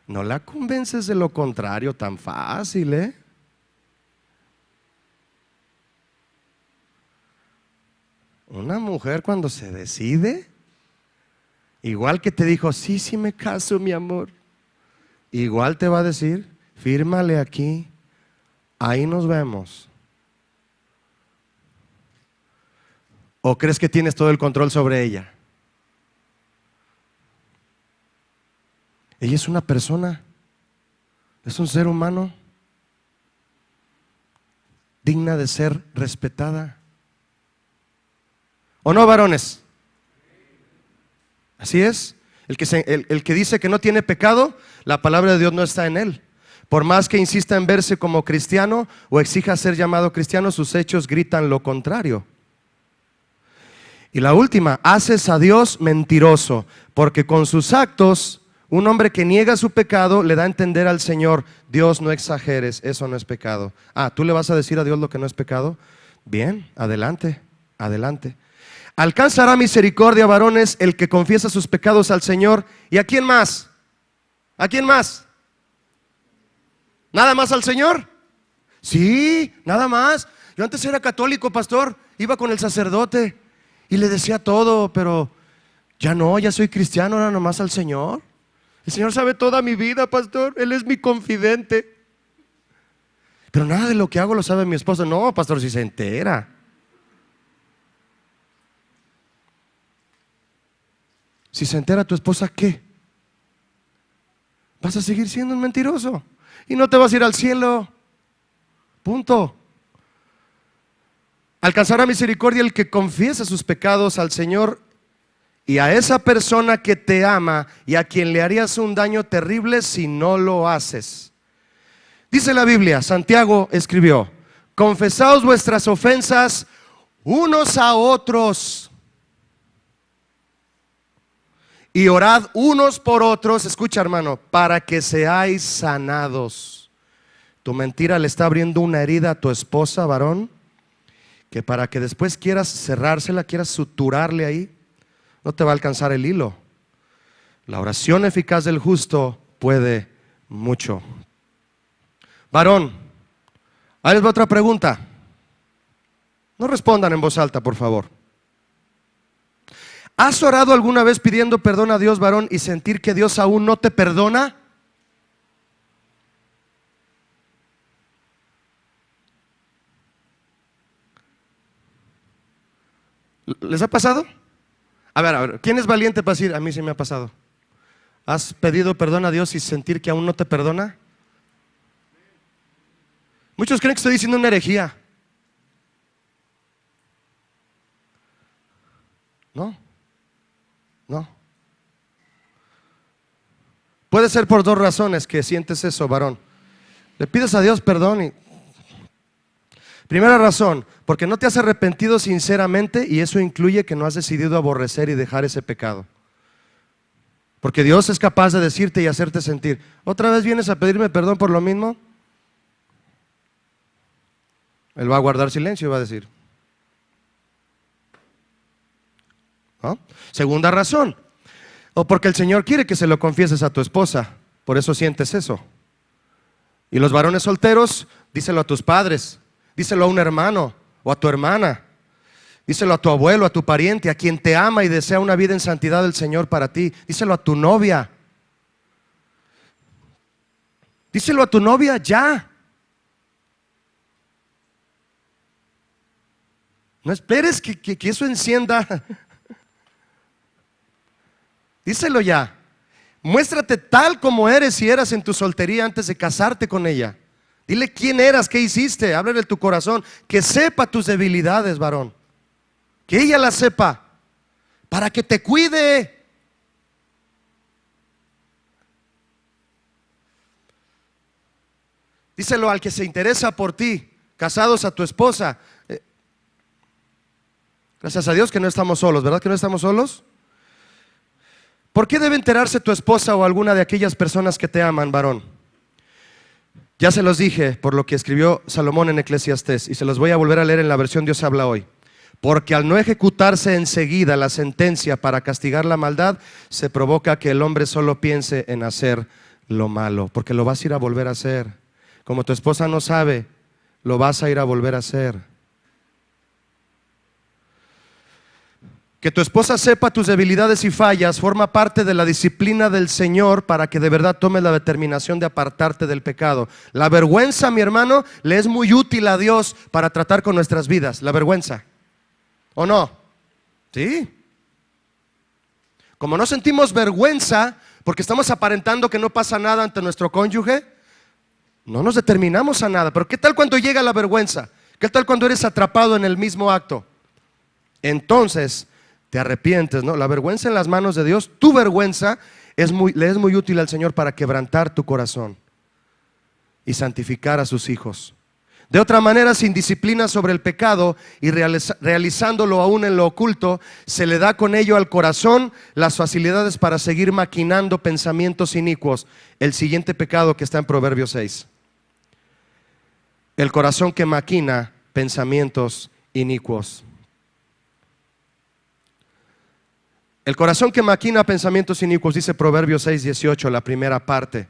no la convences de lo contrario tan fácil, ¿eh? Una mujer cuando se decide, igual que te dijo, sí, sí me caso, mi amor, igual te va a decir, fírmale aquí, ahí nos vemos. ¿O crees que tienes todo el control sobre ella? Ella es una persona, es un ser humano digna de ser respetada. ¿O no, varones? Así es. El que dice que no tiene pecado, la palabra de Dios no está en él. Por más que insista en verse como cristiano o exija ser llamado cristiano, sus hechos gritan lo contrario. Y la última, haces a Dios mentiroso, porque con sus actos, un hombre que niega su pecado le da a entender al Señor, Dios, no exageres, eso no es pecado. ¿Tú le vas a decir a Dios lo que no es pecado? Bien, adelante, adelante. Alcanzará misericordia, varones, el que confiesa sus pecados al Señor. ¿Y a quién más? ¿A quién más? ¿Nada más al Señor? Sí, nada más. Yo antes era católico, pastor, iba con el sacerdote y le decía todo, pero ya no, ya soy cristiano, ahora nomás al Señor. El Señor sabe toda mi vida, pastor, Él es mi confidente. Pero nada de lo que hago lo sabe mi esposa. No, pastor, si se entera. Si se entera tu esposa, ¿qué? Vas a seguir siendo un mentiroso y no te vas a ir al cielo. Punto. Alcanzará misericordia el que confiesa sus pecados al Señor, y a esa persona que te ama y a quien le harías un daño terrible si no lo haces. Dice la Biblia, Santiago escribió: confesaos vuestras ofensas unos a otros y orad unos por otros, escucha hermano, para que seáis sanados. Tu mentira le está abriendo una herida a tu esposa, varón, que para que después quieras cerrársela, quieras suturarle ahí, no te va a alcanzar el hilo. La oración eficaz del justo puede mucho. Varón, ahí les va otra pregunta. No respondan en voz alta, por favor. ¿Has orado alguna vez pidiendo perdón a Dios, varón, y sentir que Dios aún no te perdona? ¿Les ha pasado? A ver, ¿quién es valiente para decir, a mí sí me ha pasado? ¿Has pedido perdón a Dios y sentir que aún no te perdona? Muchos creen que estoy diciendo una herejía. No. Puede ser por dos razones que sientes eso, varón. Le pides a Dios perdón y... Primera razón, porque no te has arrepentido sinceramente, y eso incluye que no has decidido aborrecer y dejar ese pecado. Porque Dios es capaz de decirte y hacerte sentir, ¿otra vez vienes a pedirme perdón por lo mismo? Él va a guardar silencio y va a decir, ¿no? Segunda razón, o porque el Señor quiere que se lo confieses a tu esposa, por eso sientes eso. Y los varones solteros, díselo a tus padres, díselo a un hermano o a tu hermana, díselo a tu abuelo, a tu pariente, a quien te ama y desea una vida en santidad del Señor para ti. Díselo a tu novia. Díselo a tu novia ya. No esperes que eso encienda. Díselo ya. Muéstrate tal como eres y eras en tu soltería antes de casarte con ella. Dile quién eras, qué hiciste, ábrele tu corazón, que sepa tus debilidades, varón. Que ella las sepa, para que te cuide. Díselo al que se interesa por ti, casados, a tu esposa. Gracias a Dios que no estamos solos, ¿verdad que no estamos solos? ¿Por qué debe enterarse tu esposa o alguna de aquellas personas que te aman, varón? Ya se los dije por lo que escribió Salomón en Eclesiastés, y se los voy a volver a leer en la versión Dios habla hoy. Porque al no ejecutarse enseguida la sentencia para castigar la maldad, se provoca que el hombre solo piense en hacer lo malo, porque lo vas a ir a volver a hacer. Como tu esposa no sabe, lo vas a ir a volver a hacer. Que tu esposa sepa tus debilidades y fallas forma parte de la disciplina del Señor para que de verdad tomes la determinación de apartarte del pecado. La vergüenza, mi hermano, le es muy útil a Dios para tratar con nuestras vidas. La vergüenza, ¿o no? Sí. Como no sentimos vergüenza porque estamos aparentando que no pasa nada ante nuestro cónyuge, no nos determinamos a nada. Pero ¿qué tal cuando llega la vergüenza? ¿Qué tal cuando eres atrapado en el mismo acto? Entonces te arrepientes, ¿no? La vergüenza en las manos de Dios, tu vergüenza le es muy útil al Señor para quebrantar tu corazón y santificar a sus hijos. De otra manera, sin disciplina sobre el pecado y realizándolo aún en lo oculto, se le da con ello al corazón las facilidades para seguir maquinando pensamientos inicuos. El siguiente pecado que está en Proverbios 6. El corazón que maquina pensamientos inicuos. El corazón que maquina pensamientos inicuos, dice Proverbios 6:18, la primera parte.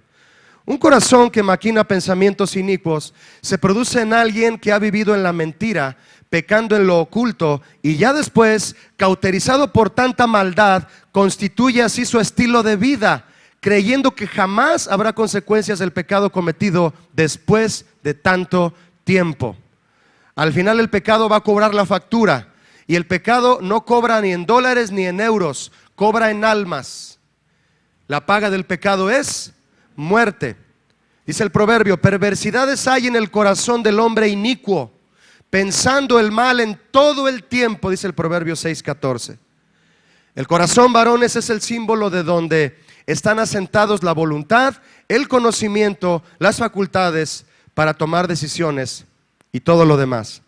Un corazón que maquina pensamientos inicuos se produce en alguien que ha vivido en la mentira, pecando en lo oculto, y ya después, cauterizado por tanta maldad, constituye así su estilo de vida, creyendo que jamás habrá consecuencias del pecado cometido después de tanto tiempo. Al final el pecado va a cobrar la factura. Y el pecado no cobra ni en dólares ni en euros, cobra en almas. La paga del pecado es muerte. Dice el proverbio: perversidades hay en el corazón del hombre inicuo, pensando el mal en todo el tiempo, dice el proverbio 6:14. El corazón, varones, es el símbolo de donde están asentados la voluntad, el conocimiento, las facultades para tomar decisiones y todo lo demás.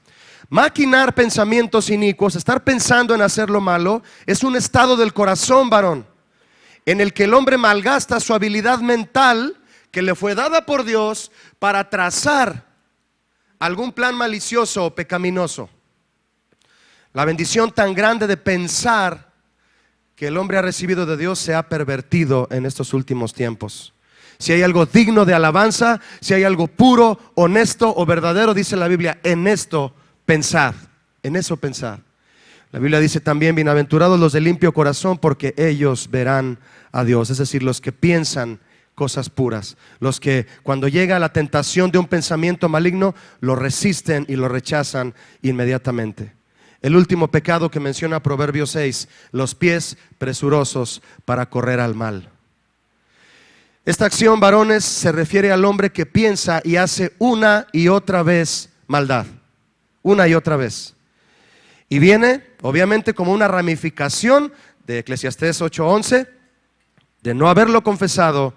Maquinar pensamientos inicuos, estar pensando en hacer lo malo, es un estado del corazón, varón, en el que el hombre malgasta su habilidad mental que le fue dada por Dios para trazar algún plan malicioso o pecaminoso. La bendición tan grande de pensar que el hombre ha recibido de Dios se ha pervertido en estos últimos tiempos. Si hay algo digno de alabanza, si hay algo puro, honesto o verdadero, dice la Biblia, en esto pensad, en eso pensad. La Biblia dice también: bienaventurados los de limpio corazón, porque ellos verán a Dios. Es decir, los que piensan cosas puras, los que cuando llega la tentación de un pensamiento maligno, lo resisten y lo rechazan inmediatamente. El último pecado que menciona Proverbios 6, los pies presurosos para correr al mal. Esta acción, varones, se refiere al hombre que piensa y hace una y otra vez maldad, una y otra vez. Y viene, obviamente, como una ramificación de Eclesiastés 8:11, de no haberlo confesado,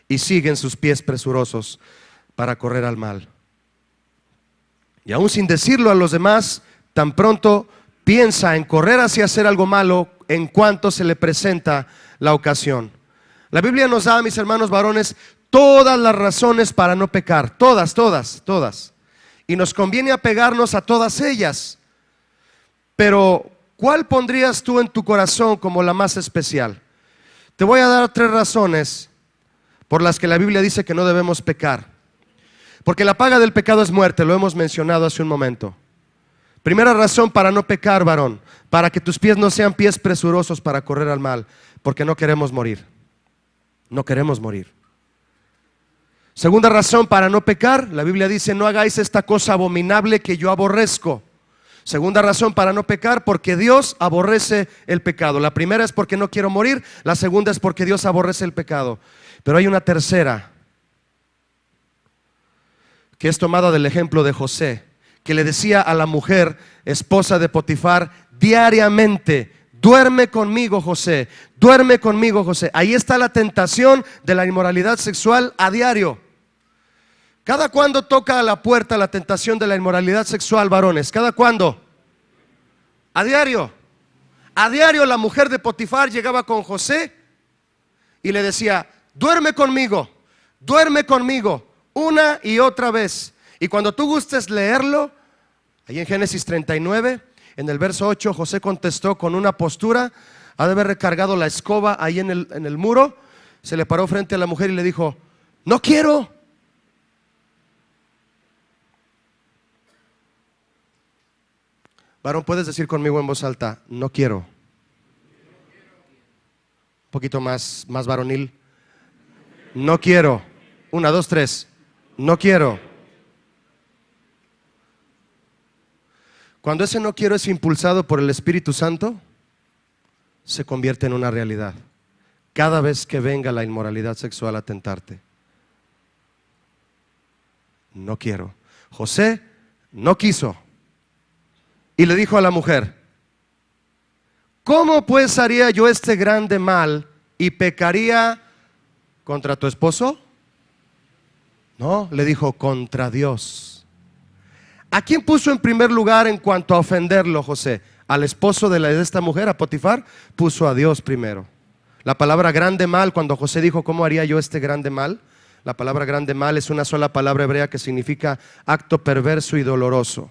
y siguen sus pies presurosos para correr al mal. Y aún sin decirlo a los demás, tan pronto piensa en correr hacia hacer algo malo en cuanto se le presenta la ocasión. La Biblia nos da, mis hermanos varones, todas las razones para no pecar, todas. Y nos conviene apegarnos a todas ellas. Pero, ¿cuál pondrías tú en tu corazón como la más especial? Te voy a dar 3 razones por las que la Biblia dice que no debemos pecar. Porque la paga del pecado es muerte, lo hemos mencionado hace un momento. Primera razón para no pecar, varón: para que tus pies no sean pies presurosos para correr al mal, porque no queremos morir. No queremos morir. Segunda razón para no pecar, la Biblia dice: no hagáis esta cosa abominable que yo aborrezco. Segunda razón para no pecar, porque Dios aborrece el pecado. La primera es porque no quiero morir, la segunda es porque Dios aborrece el pecado. Pero hay una tercera, que es tomada del ejemplo de José, que le decía a la mujer, esposa de Potifar, diariamente: duerme conmigo, José, duerme conmigo, José. Ahí está la tentación de la inmoralidad sexual a diario. ¿Cada cuándo toca a la puerta la tentación de la inmoralidad sexual, varones? ¿Cada cuándo? A diario. A diario la mujer de Potifar llegaba con José y le decía: duerme conmigo, una y otra vez. Y cuando tú gustes leerlo, ahí en Génesis 39, en el verso 8, José contestó con una postura, ha de haber recargado la escoba ahí en el muro, se le paró frente a la mujer y le dijo: no quiero. Varón, ¿puedes decir conmigo en voz alta: no quiero? Un poquito más varonil. No quiero. 1, 2, 3. No quiero. Cuando ese no quiero es impulsado por el Espíritu Santo, se convierte en una realidad. Cada vez que venga la inmoralidad sexual a tentarte: no quiero. José no quiso. Y le dijo a la mujer: ¿cómo pues haría yo este grande mal y pecaría contra tu esposo? No, le dijo: contra Dios. ¿A quién puso en primer lugar en cuanto a ofenderlo José? Al esposo de esta mujer, a Potifar. Puso a Dios primero. La palabra grande mal, cuando José dijo: ¿cómo haría yo este grande mal? La palabra grande mal es una sola palabra hebrea que significa acto perverso y doloroso.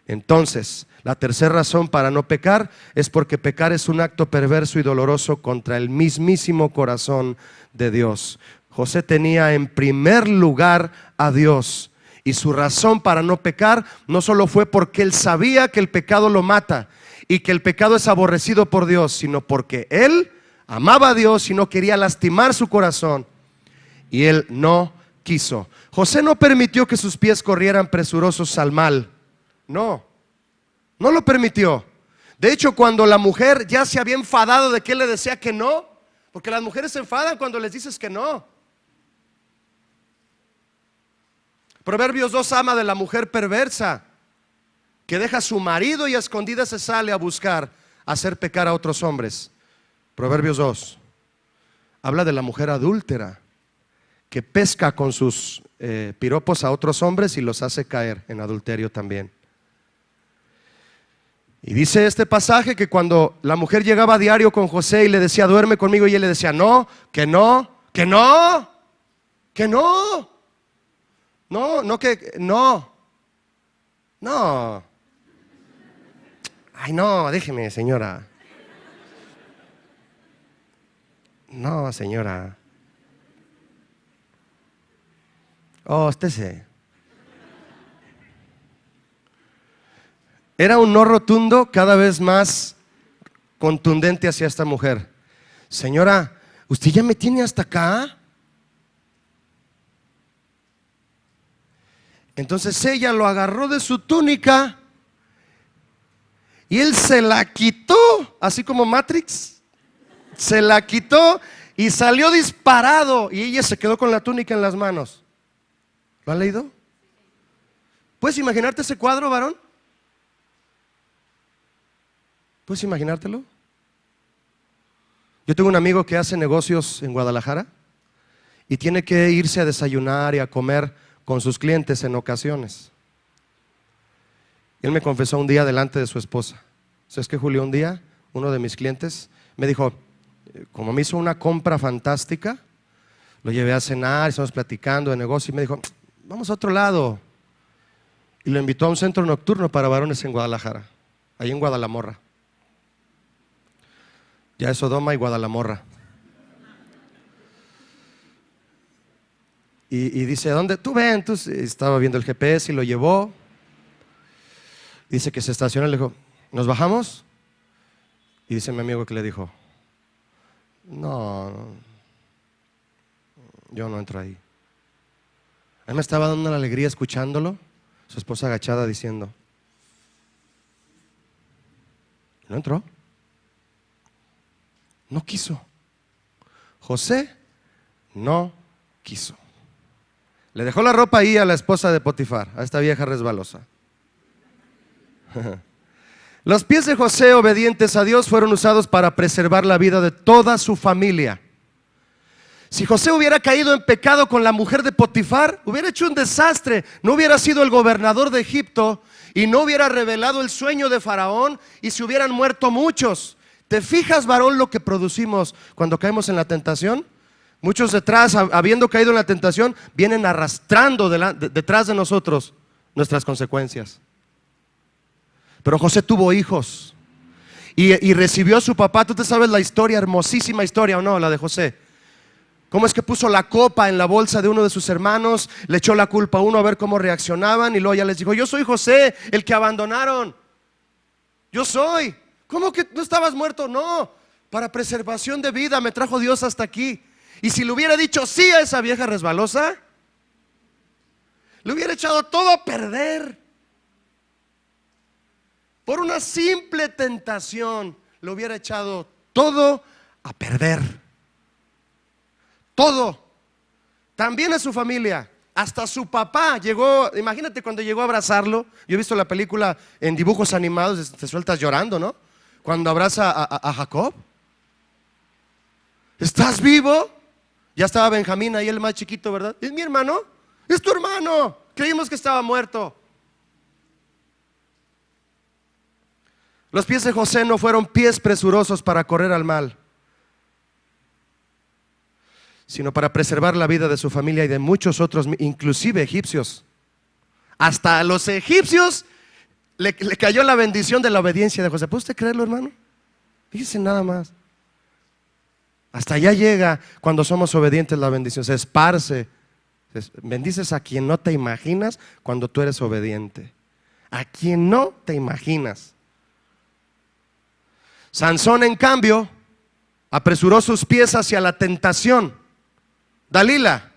Entonces, la tercera razón para no pecar es porque pecar es un acto perverso y doloroso contra el mismísimo corazón de Dios. José tenía en primer lugar a Dios, y su razón para no pecar no solo fue porque él sabía que el pecado lo mata y que el pecado es aborrecido por Dios, sino porque él amaba a Dios y no quería lastimar su corazón, y él no quiso. José no permitió que sus pies corrieran presurosos al mal. No lo permitió. De hecho, cuando la mujer ya se había enfadado de que él le decía que no, porque las mujeres se enfadan cuando les dices que no. Proverbios 2 habla de la mujer perversa que deja a su marido y a escondidas se sale a buscar hacer pecar a otros hombres. Proverbios 2 habla de la mujer adúltera que pesca con sus piropos a otros hombres y los hace caer en adulterio también. Y dice este pasaje que cuando la mujer llegaba a diario con José y le decía duerme conmigo, y él le decía no, que no, que no, que no, no, que no, no. Ay, no, déjeme, señora. No, señora. Oh, estése. Era un no rotundo cada vez más contundente hacia esta mujer. Señora, ¿usted ya me tiene hasta acá? Entonces ella lo agarró de su túnica y él se la quitó, así como Matrix. Se la quitó y salió disparado y ella se quedó con la túnica en las manos. ¿Lo han leído? ¿Puedes imaginarte ese cuadro, varón? ¿Puedes imaginártelo? Yo tengo un amigo que hace negocios en Guadalajara y tiene que irse a desayunar y a comer con sus clientes en ocasiones. Y él me confesó un día delante de su esposa. ¿Sabes qué, Julio? Un día uno de mis clientes me dijo, como me hizo una compra fantástica, lo llevé a cenar, estamos platicando de negocio y me dijo, vamos a otro lado. Y lo invitó a un centro nocturno para varones en Guadalajara, ahí en Guadalamorra. Ya es Sodoma y Guadalamorra. Y dice, ¿dónde? Tú ven. Entonces estaba viendo el GPS y lo llevó. Dice que se estacionó y le dijo, ¿nos bajamos? Y dice mi amigo que le dijo, no, yo no entro ahí. A mí me estaba dando una alegría escuchándolo, su esposa agachada diciendo, no entró, no quiso. José no quiso. Le dejó la ropa ahí a la esposa de Potifar, a esta vieja resbalosa. Los pies de José, obedientes a Dios, fueron usados para preservar la vida de toda su familia. Si José hubiera caído en pecado con la mujer de Potifar, hubiera hecho un desastre. No hubiera sido el gobernador de Egipto y no hubiera revelado el sueño de Faraón y se hubieran muerto muchos. ¿Te fijas, varón, lo que producimos cuando caemos en la tentación? Muchos detrás, habiendo caído en la tentación, vienen arrastrando detrás de nosotros nuestras consecuencias. Pero José tuvo hijos y recibió a su papá. Tú te sabes la historia, hermosísima historia, ¿o no? La de José. ¿Cómo es que puso la copa en la bolsa de uno de sus hermanos? Le echó la culpa a uno a ver cómo reaccionaban y luego ya les dijo, yo soy José, el que abandonaron. Yo soy. ¿Cómo que no estabas muerto? No, para preservación de vida me trajo Dios hasta aquí. Y si le hubiera dicho sí a esa vieja resbalosa, le hubiera echado todo a perder. Por una simple tentación le hubiera echado todo a perder. Todo. También a su familia. Hasta su papá llegó. Imagínate cuando llegó a abrazarlo. Yo he visto la película en dibujos animados, te sueltas llorando, ¿no? Cuando abraza a Jacob. ¿Estás vivo? Ya estaba Benjamín ahí, el más chiquito, ¿verdad? ¿Es mi hermano? Es tu hermano. Creímos que estaba muerto. Los pies de José no fueron pies presurosos para correr al mal, sino para preservar la vida de su familia y de muchos otros, inclusive egipcios. Hasta a los egipcios le cayó la bendición de la obediencia de José. ¿Puede usted creerlo, hermano? Fíjese nada más. Hasta allá llega cuando somos obedientes la bendición. Se esparce. Bendices a quien no te imaginas cuando tú eres obediente. A quien no te imaginas. Sansón, en cambio, apresuró sus pies hacia la tentación. Dalila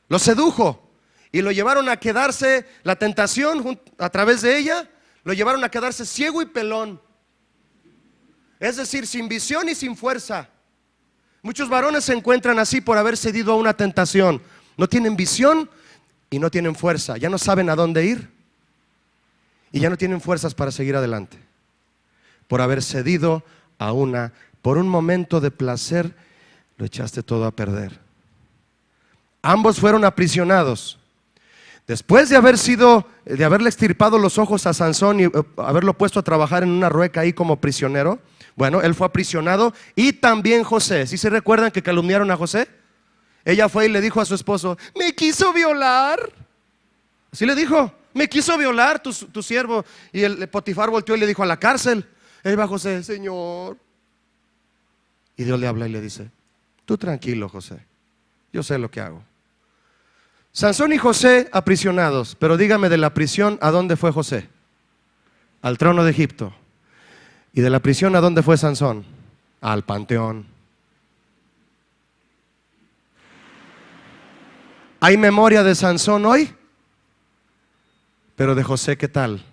lo sedujo y lo llevaron a quedarse, la tentación a través de ella, lo llevaron a quedarse ciego y pelón. Es decir, sin visión y sin fuerza. Muchos varones se encuentran así por haber cedido a una tentación. No tienen visión y no tienen fuerza. Ya no saben a dónde ir y ya no tienen fuerzas para seguir adelante. Por haber cedido a por un momento de placer, lo echaste todo a perder. Ambos fueron aprisionados. Después de haberle extirpado los ojos a Sansón y haberlo puesto a trabajar en una rueca ahí como prisionero, bueno, él fue aprisionado y también José. ¿Sí se recuerdan que calumniaron a José? Ella fue y le dijo a su esposo: me quiso violar. Así le dijo: me quiso violar tu siervo. Y el Potifar volteó y le dijo: a la cárcel. Ahí va José: Señor. Y Dios le habla y le dice: tú tranquilo, José, yo sé lo que hago. Sansón y José aprisionados. Pero dígame, de la prisión, ¿a dónde fue José? Al trono de Egipto. ¿Y de la prisión a dónde fue Sansón? Al panteón. ¿Hay memoria de Sansón hoy? Pero de José, ¿qué tal?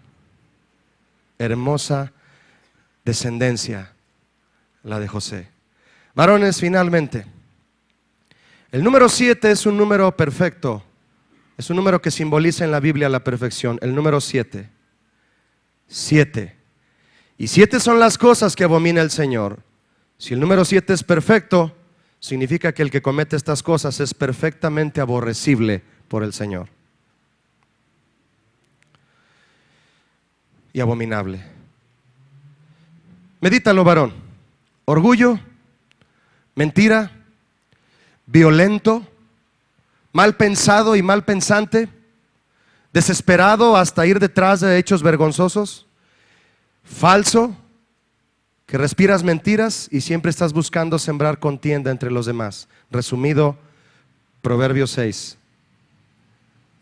Hermosa descendencia la de José. Varones, finalmente, el número 7 es un número perfecto. Es un número que simboliza en la Biblia la perfección. El número 7. 7. Y 7 son las cosas que abomina el Señor. Si el número 7 es perfecto, significa que el que comete estas cosas es perfectamente aborrecible por el Señor y abominable. Medítalo, varón. Orgullo, mentira, violento, mal pensado y mal pensante, desesperado hasta ir detrás de hechos vergonzosos, falso, que respiras mentiras y siempre estás buscando sembrar contienda entre los demás. Resumido, Proverbios 6,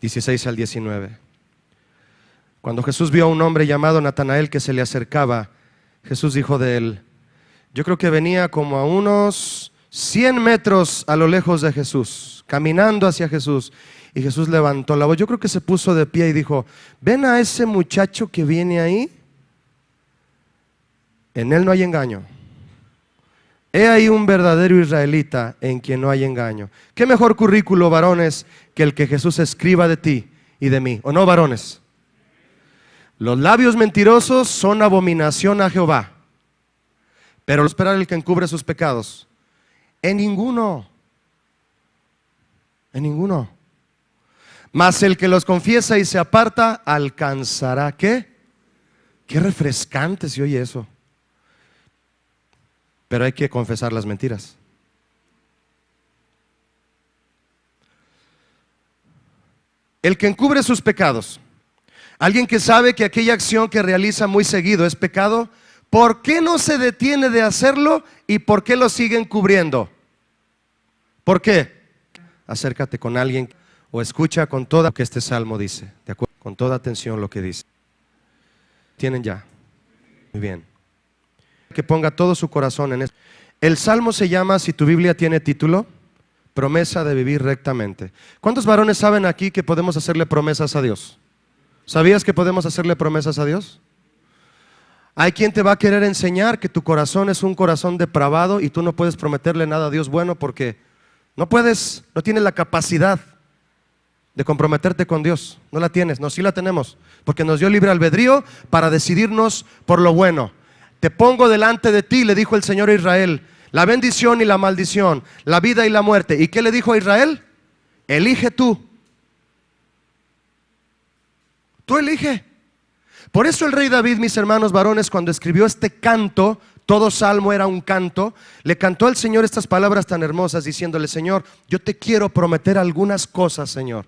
16 al 19. Cuando Jesús vio a un hombre llamado Natanael que se le acercaba, Jesús dijo de él, yo creo que venía como a unos 100 metros a lo lejos de Jesús, caminando hacia Jesús, y Jesús levantó la voz. Yo creo que se puso de pie y dijo, ¿ven a ese muchacho que viene ahí? En él no hay engaño. He ahí un verdadero israelita en quien no hay engaño. ¿Qué mejor currículo, varones, que el que Jesús escriba de ti y de mí? ¿O no, varones? Los labios mentirosos son abominación a Jehová, pero lo esperar el que encubre sus pecados. En ninguno. Mas el que los confiesa y se aparta alcanzará, ¿qué? Qué refrescante se oye eso. Pero hay que confesar las mentiras. El que encubre sus pecados. Alguien que sabe que aquella acción que realiza muy seguido es pecado, ¿por qué no se detiene de hacerlo y por qué lo sigue encubriendo? ¿Por qué? Acércate con alguien o escucha con toda lo que este salmo dice, ¿de acuerdo? Con toda atención lo que dice. ¿Tienen ya? Muy bien. Que ponga todo su corazón en esto. El salmo se llama, si tu Biblia tiene título, promesa de vivir rectamente. ¿Cuántos varones saben aquí que podemos hacerle promesas a Dios? ¿Sabías que podemos hacerle promesas a Dios? Hay quien te va a querer enseñar que tu corazón es un corazón depravado y tú no puedes prometerle nada a Dios bueno porque no puedes, no tienes la capacidad de comprometerte con Dios. No la tienes, no, sí la tenemos, porque nos dio libre albedrío para decidirnos por lo bueno. Te pongo delante de ti, le dijo el Señor a Israel, la bendición y la maldición, la vida y la muerte. ¿Y qué le dijo a Israel? Elige tú. Tú elige. Por eso el rey David, mis hermanos varones, cuando escribió este canto, todo salmo era un canto, le cantó al Señor estas palabras tan hermosas diciéndole, Señor, yo te quiero prometer algunas cosas, Señor.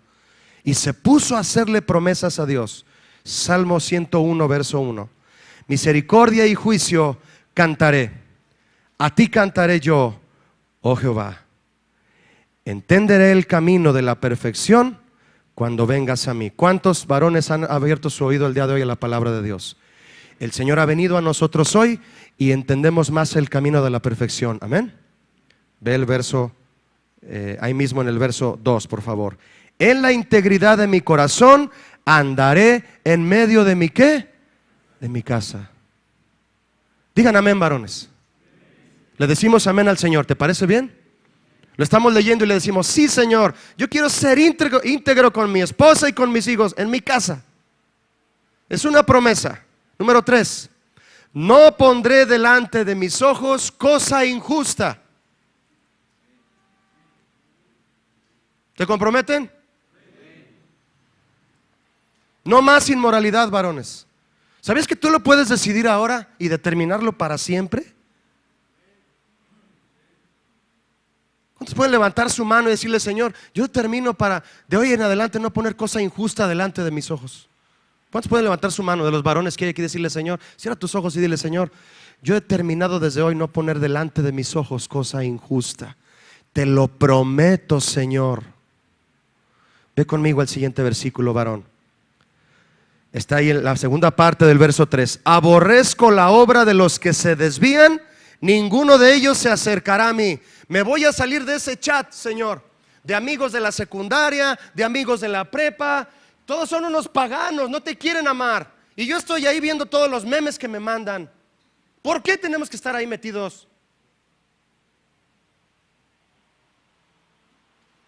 Y se puso a hacerle promesas a Dios. Salmo 101, verso 1. Misericordia y juicio cantaré. A ti cantaré yo, oh Jehová. Entenderé el camino de la perfección cuando vengas a mí. ¿Cuántos varones han abierto su oído el día de hoy a la palabra de Dios? El Señor ha venido a nosotros hoy y entendemos más el camino de la perfección. Amén. Ve el verso, ahí mismo en el verso 2, por favor. En la integridad de mi corazón andaré en medio de mi ¿qué? De mi casa. Digan amén, varones. Le decimos amén al Señor, ¿te parece bien? Lo estamos leyendo y le decimos, sí, Señor, yo quiero ser íntegro con mi esposa y con mis hijos en mi casa. Es una promesa. Número 3, no pondré delante de mis ojos cosa injusta. ¿Te comprometen? No más inmoralidad, varones. ¿Sabías que tú lo puedes decidir ahora y determinarlo para siempre? ¿Cuántos pueden levantar su mano y decirle, Señor, yo determino para de hoy en adelante no poner cosa injusta delante de mis ojos? ¿Cuántos pueden levantar su mano de los varones que hay aquí y decirle, Señor, cierra tus ojos y dile, Señor, yo he determinado desde hoy no poner delante de mis ojos cosa injusta? Te lo prometo, Señor. Ve conmigo al siguiente versículo, varón. Está ahí en la segunda parte del verso 3. Aborrezco la obra de los que se desvían, ninguno de ellos se acercará a mí. Me voy a salir de ese chat, Señor, de amigos de la secundaria, de amigos de la prepa. Todos son unos paganos, no te quieren amar. Y yo estoy ahí viendo todos los memes que me mandan. ¿Por qué tenemos que estar ahí metidos?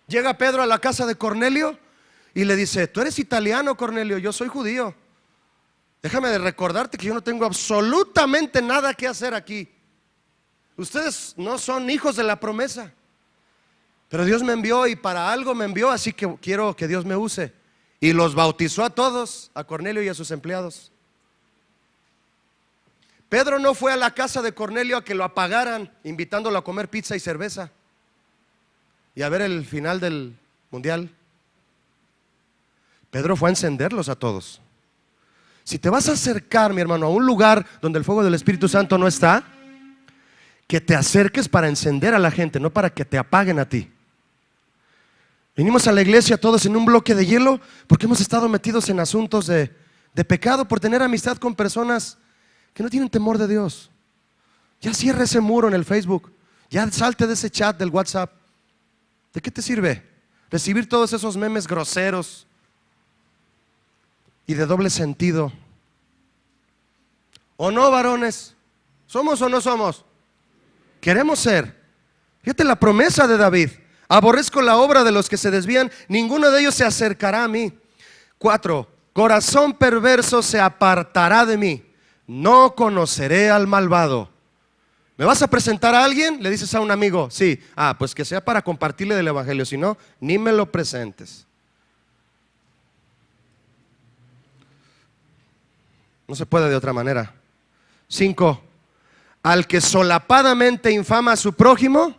Llega Pedro a la casa de Cornelio y le dice, tú eres italiano, Cornelio, yo soy judío. Déjame de recordarte que yo no tengo absolutamente nada que hacer aquí. Ustedes no son hijos de la promesa, pero Dios me envió y para algo me envió, así que quiero que Dios me use. Y los bautizó a todos, a Cornelio y a sus empleados. Pedro no fue a la casa de Cornelio a que lo apagaran, invitándolo a comer pizza y cerveza y a ver el final del mundial. Pedro fue a encenderlos a todos. Si te vas a acercar, mi hermano, a un lugar donde el fuego del Espíritu Santo no está, que te acerques para encender a la gente, no para que te apaguen a ti. Venimos a la iglesia todos en un bloque de hielo porque hemos estado metidos en asuntos de pecado por tener amistad con personas que no tienen temor de Dios. Ya cierra ese muro en el Facebook, ya salte de ese chat del WhatsApp. ¿De qué te sirve recibir todos esos memes groseros y de doble sentido? ¿O no, varones? ¿Somos o no somos? Queremos ser. Fíjate la promesa de David. Aborrezco la obra de los que se desvían, ninguno de ellos se acercará a mí. 4, corazón perverso se apartará de mí, no conoceré al malvado. ¿Me vas a presentar a alguien? Le dices a un amigo, sí, pues que sea para compartirle del evangelio, si no, ni me lo presentes. No se puede de otra manera. 5, al que solapadamente infama a su prójimo,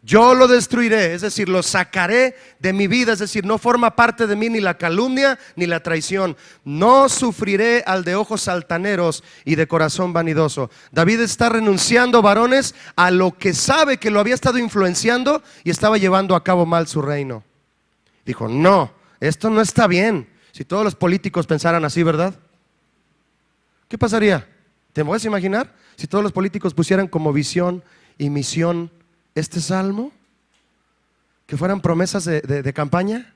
yo lo destruiré, es decir, lo sacaré de mi vida, es decir, no forma parte de mí ni la calumnia ni la traición. No sufriré al de ojos altaneros y de corazón vanidoso. David está renunciando, varones, a lo que sabe que lo había estado influenciando y estaba llevando a cabo mal su reino. Dijo, no, esto no está bien. Si todos los políticos pensaran así, ¿verdad? ¿Qué pasaría? ¿Te puedes imaginar? Si todos los políticos pusieran como visión y misión este salmo, que fueran promesas de campaña.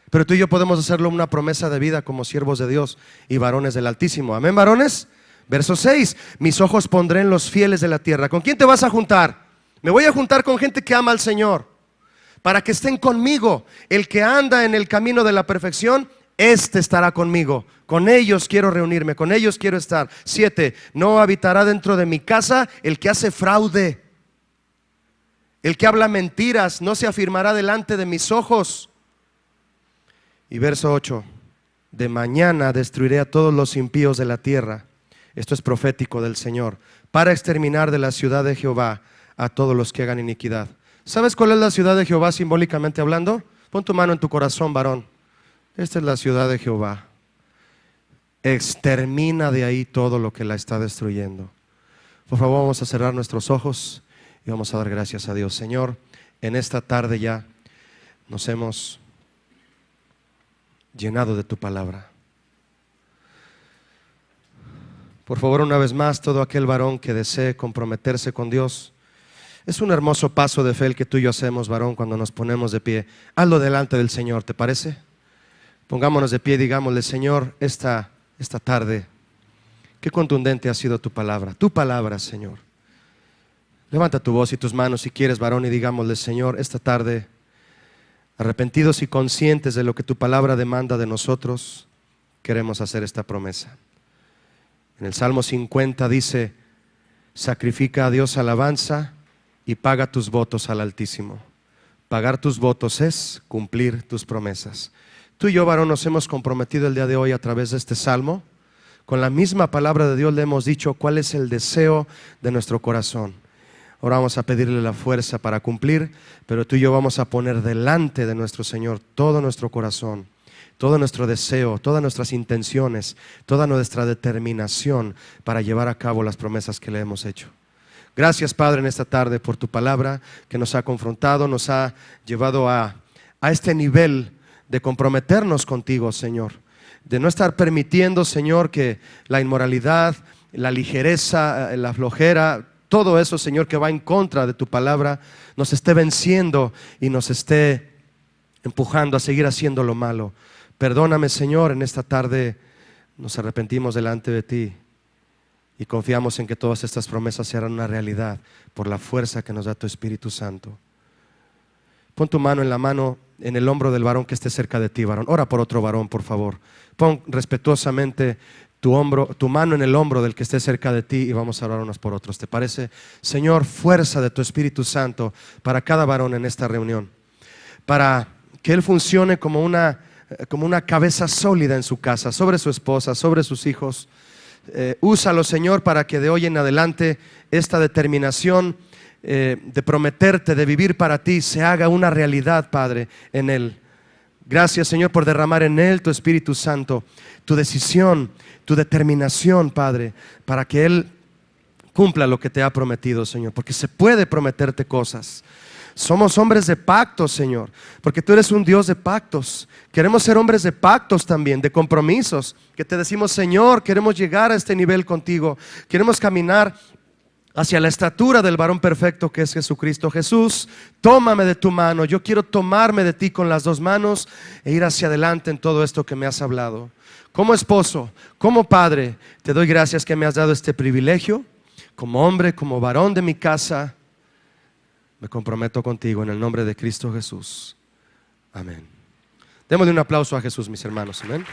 Pero tú y yo podemos hacerlo una promesa de vida como siervos de Dios y varones del Altísimo. Amén, varones. Verso 6, mis ojos pondré en los fieles de la tierra. ¿Con quién te vas a juntar? Me voy a juntar con gente que ama al Señor, para que estén conmigo. El que anda en el camino de la perfección, este estará conmigo. Con ellos quiero reunirme, con ellos quiero estar. 7, no habitará dentro de mi casa el que hace fraude, el que habla mentiras, no se afirmará delante de mis ojos. Y verso 8, de mañana destruiré a todos los impíos de la tierra. Esto es profético del Señor, para exterminar de la ciudad de Jehová a todos los que hagan iniquidad. ¿Sabes cuál es la ciudad de Jehová simbólicamente hablando? Pon tu mano en tu corazón, varón. Esta es la ciudad de Jehová. Extermina de ahí todo lo que la está destruyendo. Por favor, vamos a cerrar nuestros ojos y vamos a dar gracias a Dios. Señor, en esta tarde ya nos hemos llenado de tu palabra. Por favor, una vez más, todo aquel varón que desee comprometerse con Dios, es un hermoso paso de fe el que tú y yo hacemos, varón, cuando nos ponemos de pie. Hazlo delante del Señor, ¿te parece? Pongámonos de pie y digámosle, Señor, esta tarde Qué contundente ha sido tu palabra, Señor. Levanta tu voz y tus manos si quieres, varón, y digámosle: Señor, esta tarde, arrepentidos y conscientes de lo que tu palabra demanda de nosotros, queremos hacer esta promesa. En el Salmo 50 dice: sacrifica a Dios alabanza y paga tus votos al Altísimo. Pagar tus votos es cumplir tus promesas. Tú y yo, varón, nos hemos comprometido el día de hoy a través de este salmo. Con la misma palabra de Dios le hemos dicho cuál es el deseo de nuestro corazón. Ahora vamos a pedirle la fuerza para cumplir, pero tú y yo vamos a poner delante de nuestro Señor todo nuestro corazón, todo nuestro deseo, todas nuestras intenciones, toda nuestra determinación para llevar a cabo las promesas que le hemos hecho. Gracias, Padre, en esta tarde por tu palabra que nos ha confrontado, nos ha llevado a este nivel de comprometernos contigo, Señor, de no estar permitiendo, Señor, que la inmoralidad, la ligereza, la flojera, todo eso, Señor, que va en contra de tu palabra, nos esté venciendo y nos esté empujando a seguir haciendo lo malo. Perdóname, Señor, en esta tarde nos arrepentimos delante de ti y confiamos en que todas estas promesas se harán una realidad por la fuerza que nos da tu Espíritu Santo. Pon tu mano en el hombro del varón que esté cerca de ti, varón. Ora por otro varón, por favor. Pon respetuosamente tu mano en el hombro del que esté cerca de ti y vamos a orar unos por otros. ¿Te parece? Señor, fuerza de tu Espíritu Santo para cada varón en esta reunión, para que él funcione como una cabeza sólida en su casa, sobre su esposa, sobre sus hijos. Úsalo, Señor, para que de hoy en adelante esta determinación de prometerte, de vivir para ti, se haga una realidad, Padre, en él. Gracias, Señor, por derramar en él tu Espíritu Santo, tu decisión, tu determinación, Padre, para que él cumpla lo que te ha prometido, Señor, porque se puede prometerte cosas. Somos hombres de pactos, Señor, porque tú eres un Dios de pactos. Queremos ser hombres de pactos también, de compromisos, que te decimos: Señor, queremos llegar a este nivel contigo, queremos caminar hacia la estatura del varón perfecto que es Jesucristo. Jesús, tómame de tu mano, yo quiero tomarme de ti con las dos manos e ir hacia adelante en todo esto que me has hablado. Como esposo, como padre, te doy gracias que me has dado este privilegio. Como hombre, como varón de mi casa, me comprometo contigo en el nombre de Cristo Jesús. Amén. Démosle un aplauso a Jesús, mis hermanos. Amén.